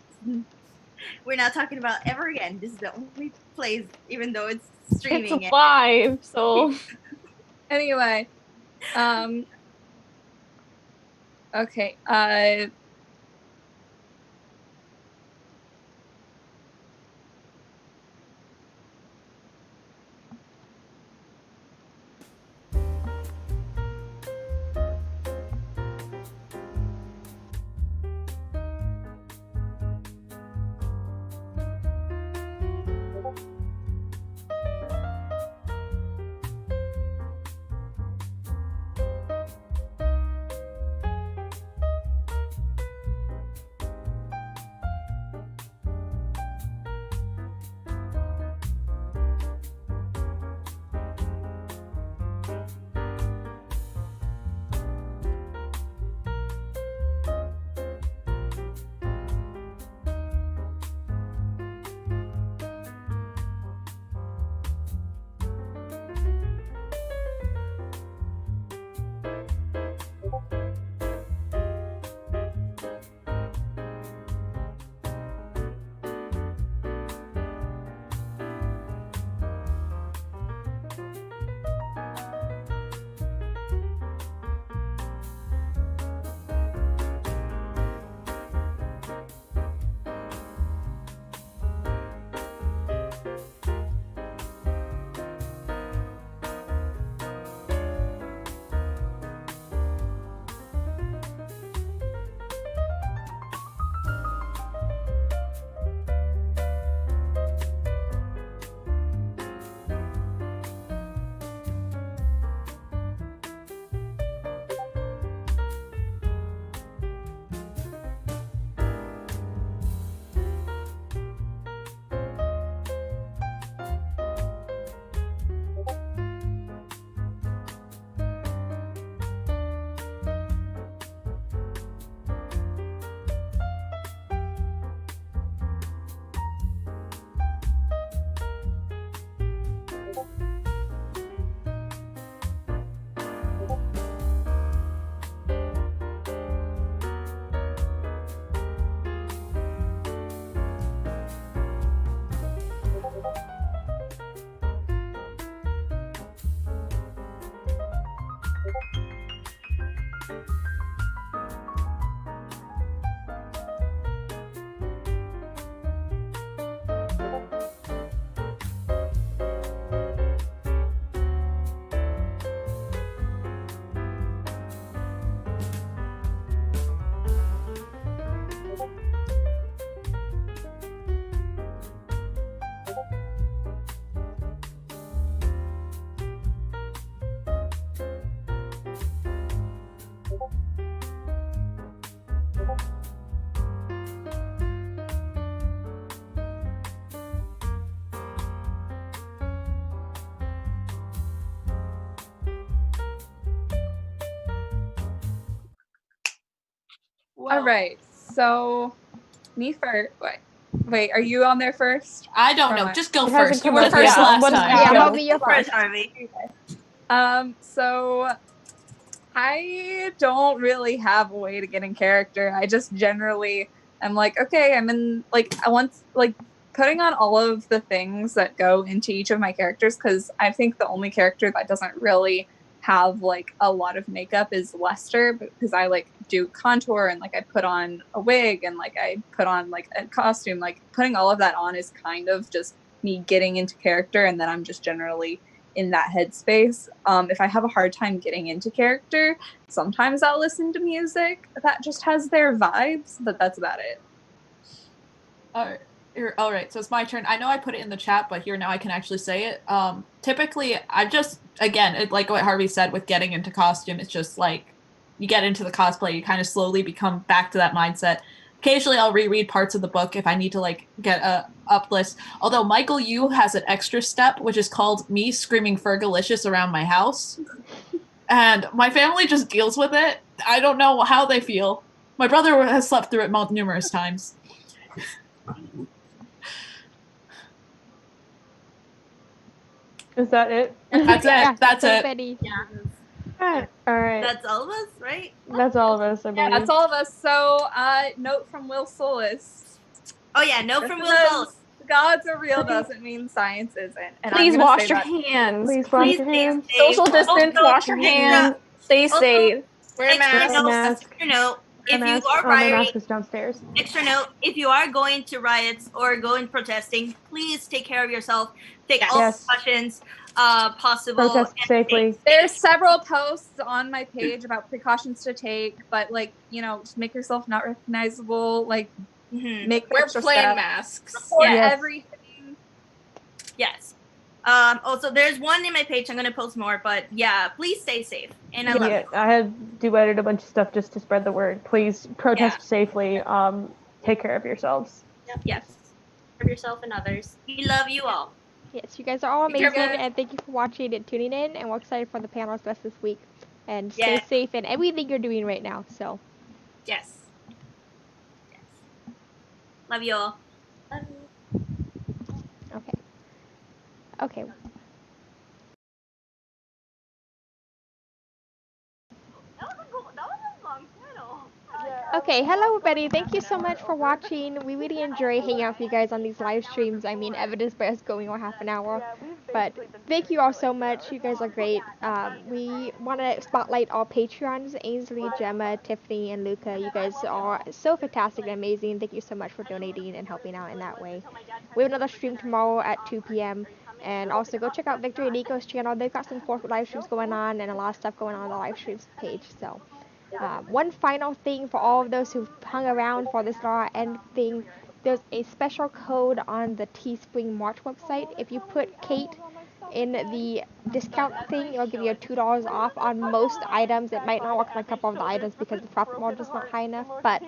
we're not talking about ever again. This is the only place, even though it's streaming. It's live, so anyway, okay, All right, so me first. Wait, are you on there first? I don't know. Just go It hasn't first. You come were up first yet. last What did time. you Yeah, go? Harvey, you're First, first. Harvey. So I don't really have a way to get in character. I just generally am like, okay, I'm in, like, I want, like, putting on all of the things that go into each of my characters, because I think the only character that doesn't really have, like, a lot of makeup is Lester, because I, like, do contour and, like, I put on a wig and, like, I put on, like, a costume. Like, putting all of that on is kind of just me getting into character, and then I'm just generally in that headspace. If I have a hard time getting into character, sometimes I'll listen to music that just has their vibes, but that's about it. All right, so it's my turn. I know I put it in the chat, but here now I can actually say it. Typically, I just, again, like what Harvey said with getting into costume, it's just like you get into the cosplay, you kind of slowly become back to that mindset. Occasionally, I'll reread parts of the book if I need to, like, get a up list. Although Michael Yu has an extra step, which is called me screaming Fergalicious around my house. And my family just deals with it. I don't know how they feel. My brother has slept through it numerous times. Is that it? That's it. Yeah, That's so it. Betty. All right. That's all of us, right? That's all of us, I believe. Yeah, that's all of us. So, note from Will Solis. Oh yeah, no from Will Because Solis. gods are real doesn't mean science isn't. And Please I'm gonna wash say your that. hands. Please wash your stay hands. safe. Social distance, Also, wash your hands, stay also, safe. Wear extra masks. note, if you are My rioting, mask is downstairs. extra note, if you are going to riots or going protesting, please take care of yourself. Take all Yes. precautions possible. Protest safely. There's several posts on my page about precautions to take, but, like, you know, just make yourself not recognizable, like, make Wear extra plain stuff. masks. Report Yes. everything. Yes. Also, there's one in my page. I'm gonna post more, but yeah, please stay safe. And I love you. I had duetted a bunch of stuff just to spread the word. Please protest safely. Take care of yourselves. Yep. Yes. Of yourself and others. We love you all. Yes, you guys are all Be careful. amazing, and thank you for watching and tuning in, and we're excited for the panels rest this week. And stay Yes. safe in everything you're doing right now, so. Yes. Yes. Love you all. Okay. Okay. That was a long panel. Okay, hello everybody. Thank you so much for watching. We really enjoy hanging out with you guys on these live streams. I mean, evidenced by us going over half an hour. But thank you all so much. You guys are great. We want to spotlight all Patreons, Ainsley, Gemma, Tiffany, and Luca. You guys are so fantastic and amazing. Thank you so much for donating and helping out in that way. We have another stream tomorrow at 2 p.m. And also go check out Victor and Nico's channel. They've got some corporate live streams going on and a lot of stuff going on the live streams page. So. One final thing for all of those who've hung around for this raw end thing, there's a special code on the Teespring March website. If you put Kate in the discount thing, it'll give you $2 off on most items. It might not work on a couple of the items because the profit margin is not high enough, but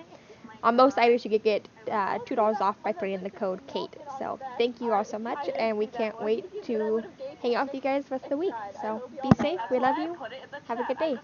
on most items you could get $2 off by putting in the code Kate. So thank you all so much, and we can't wait to hang out with you guys the rest of the week. So be safe, we love you, have a good day.